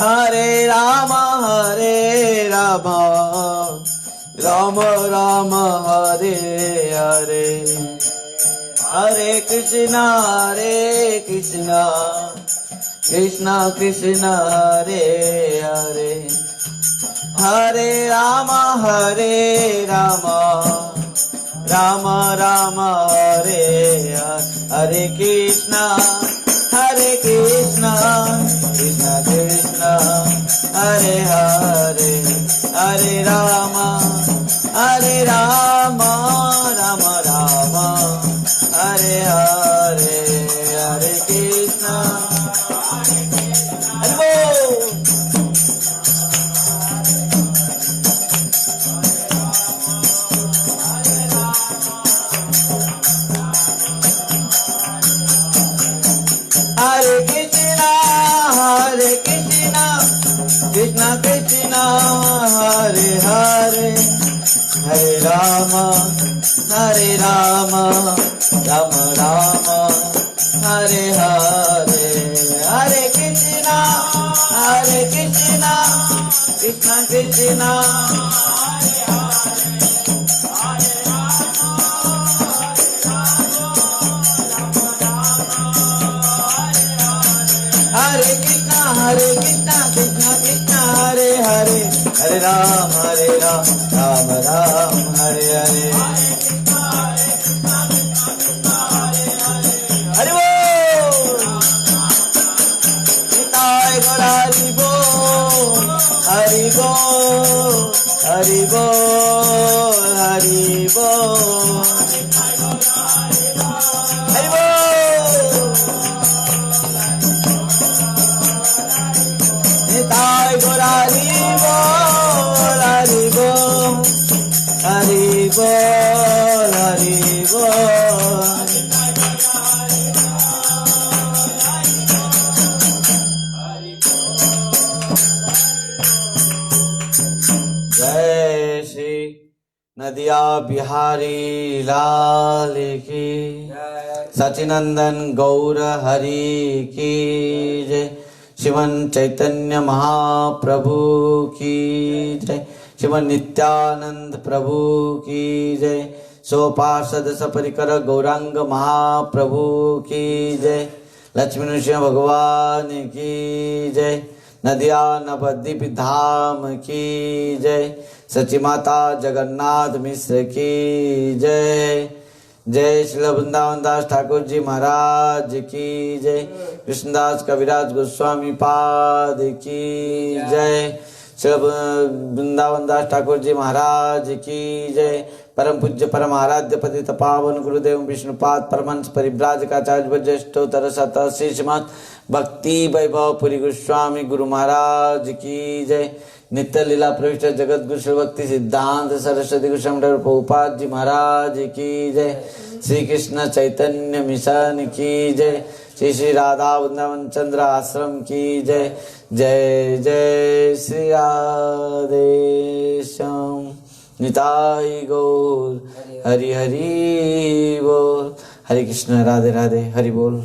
हरे राम राम राम हरे हरे हरे कृष्णा कृष्ण कृष्ण हरे हरे हरे राम राम राम हरे हरे कृष्णा कृष्ण कृष्ण हरे हरे हरे राम राम राम हरे हरे हरे कृष्णा। हरि बोल। हरे कृष्णा कृष्ण कृष्ण हरे हरे हरे राम राम राम हरे हरे हरे कृष्णा कृष्ण कृष्ण हरे कृष्णा कृष्ण कृष्ण हरे हरे हरे राम राम राम हरे हरे। हरि बोल निताय गौर हरि बोल हरि बोल हरि बोल हरि बोल हरि बोल निताय गौर हरि बोल हरि बोल हरि बोल हरि बोल। जय श्री नदिया बिहारी लाल की सचिनंदन गौर हरि की जय। श्रीमन चैतन्य महाप्रभु की जय। श्रीमन नित्यानंद प्रभु की जय। सो पार्षद सपरिकर गौरांग महाप्रभु की जय। लक्ष्मी नृसिंह भगवान की जय। नदिया नवद्वीप धाम की जय। सची माता जगन्नाथ मिश्र की जय। जय श्री वृंदावन दास ठाकुर जी महाराज की जय। कृष्णदास कविराज गोस्वामी पाद की जय। श्री वृंदावन दास ठाकुर जी महाराज की जय। परम पूज्य परम आराध्य पतित पावन गुरुदेव विष्णुपाद परमहंस परिव्राजकाचार्य ज्येष्ठोत्तर शतश्री श्रीमद् भक्ति वैभव पुरी गोस्वामी गुरु महाराज की जय। नित्य लीला प्रविष्ट जगत गुरु श्री भक्ति सिद्धांत सरस्वती गोस्वामी ठाकुर प्रभुपाद जी महाराज की जय। श्री कृष्ण चैतन्य मिशन की जय। श्री श्री राधा वृंदावन चंद्र आश्रम की जय। जय जय श्री राधे श्याम निताई गौर हरि हरि बोल। हरे कृष्ण राधे राधे हरि बोल।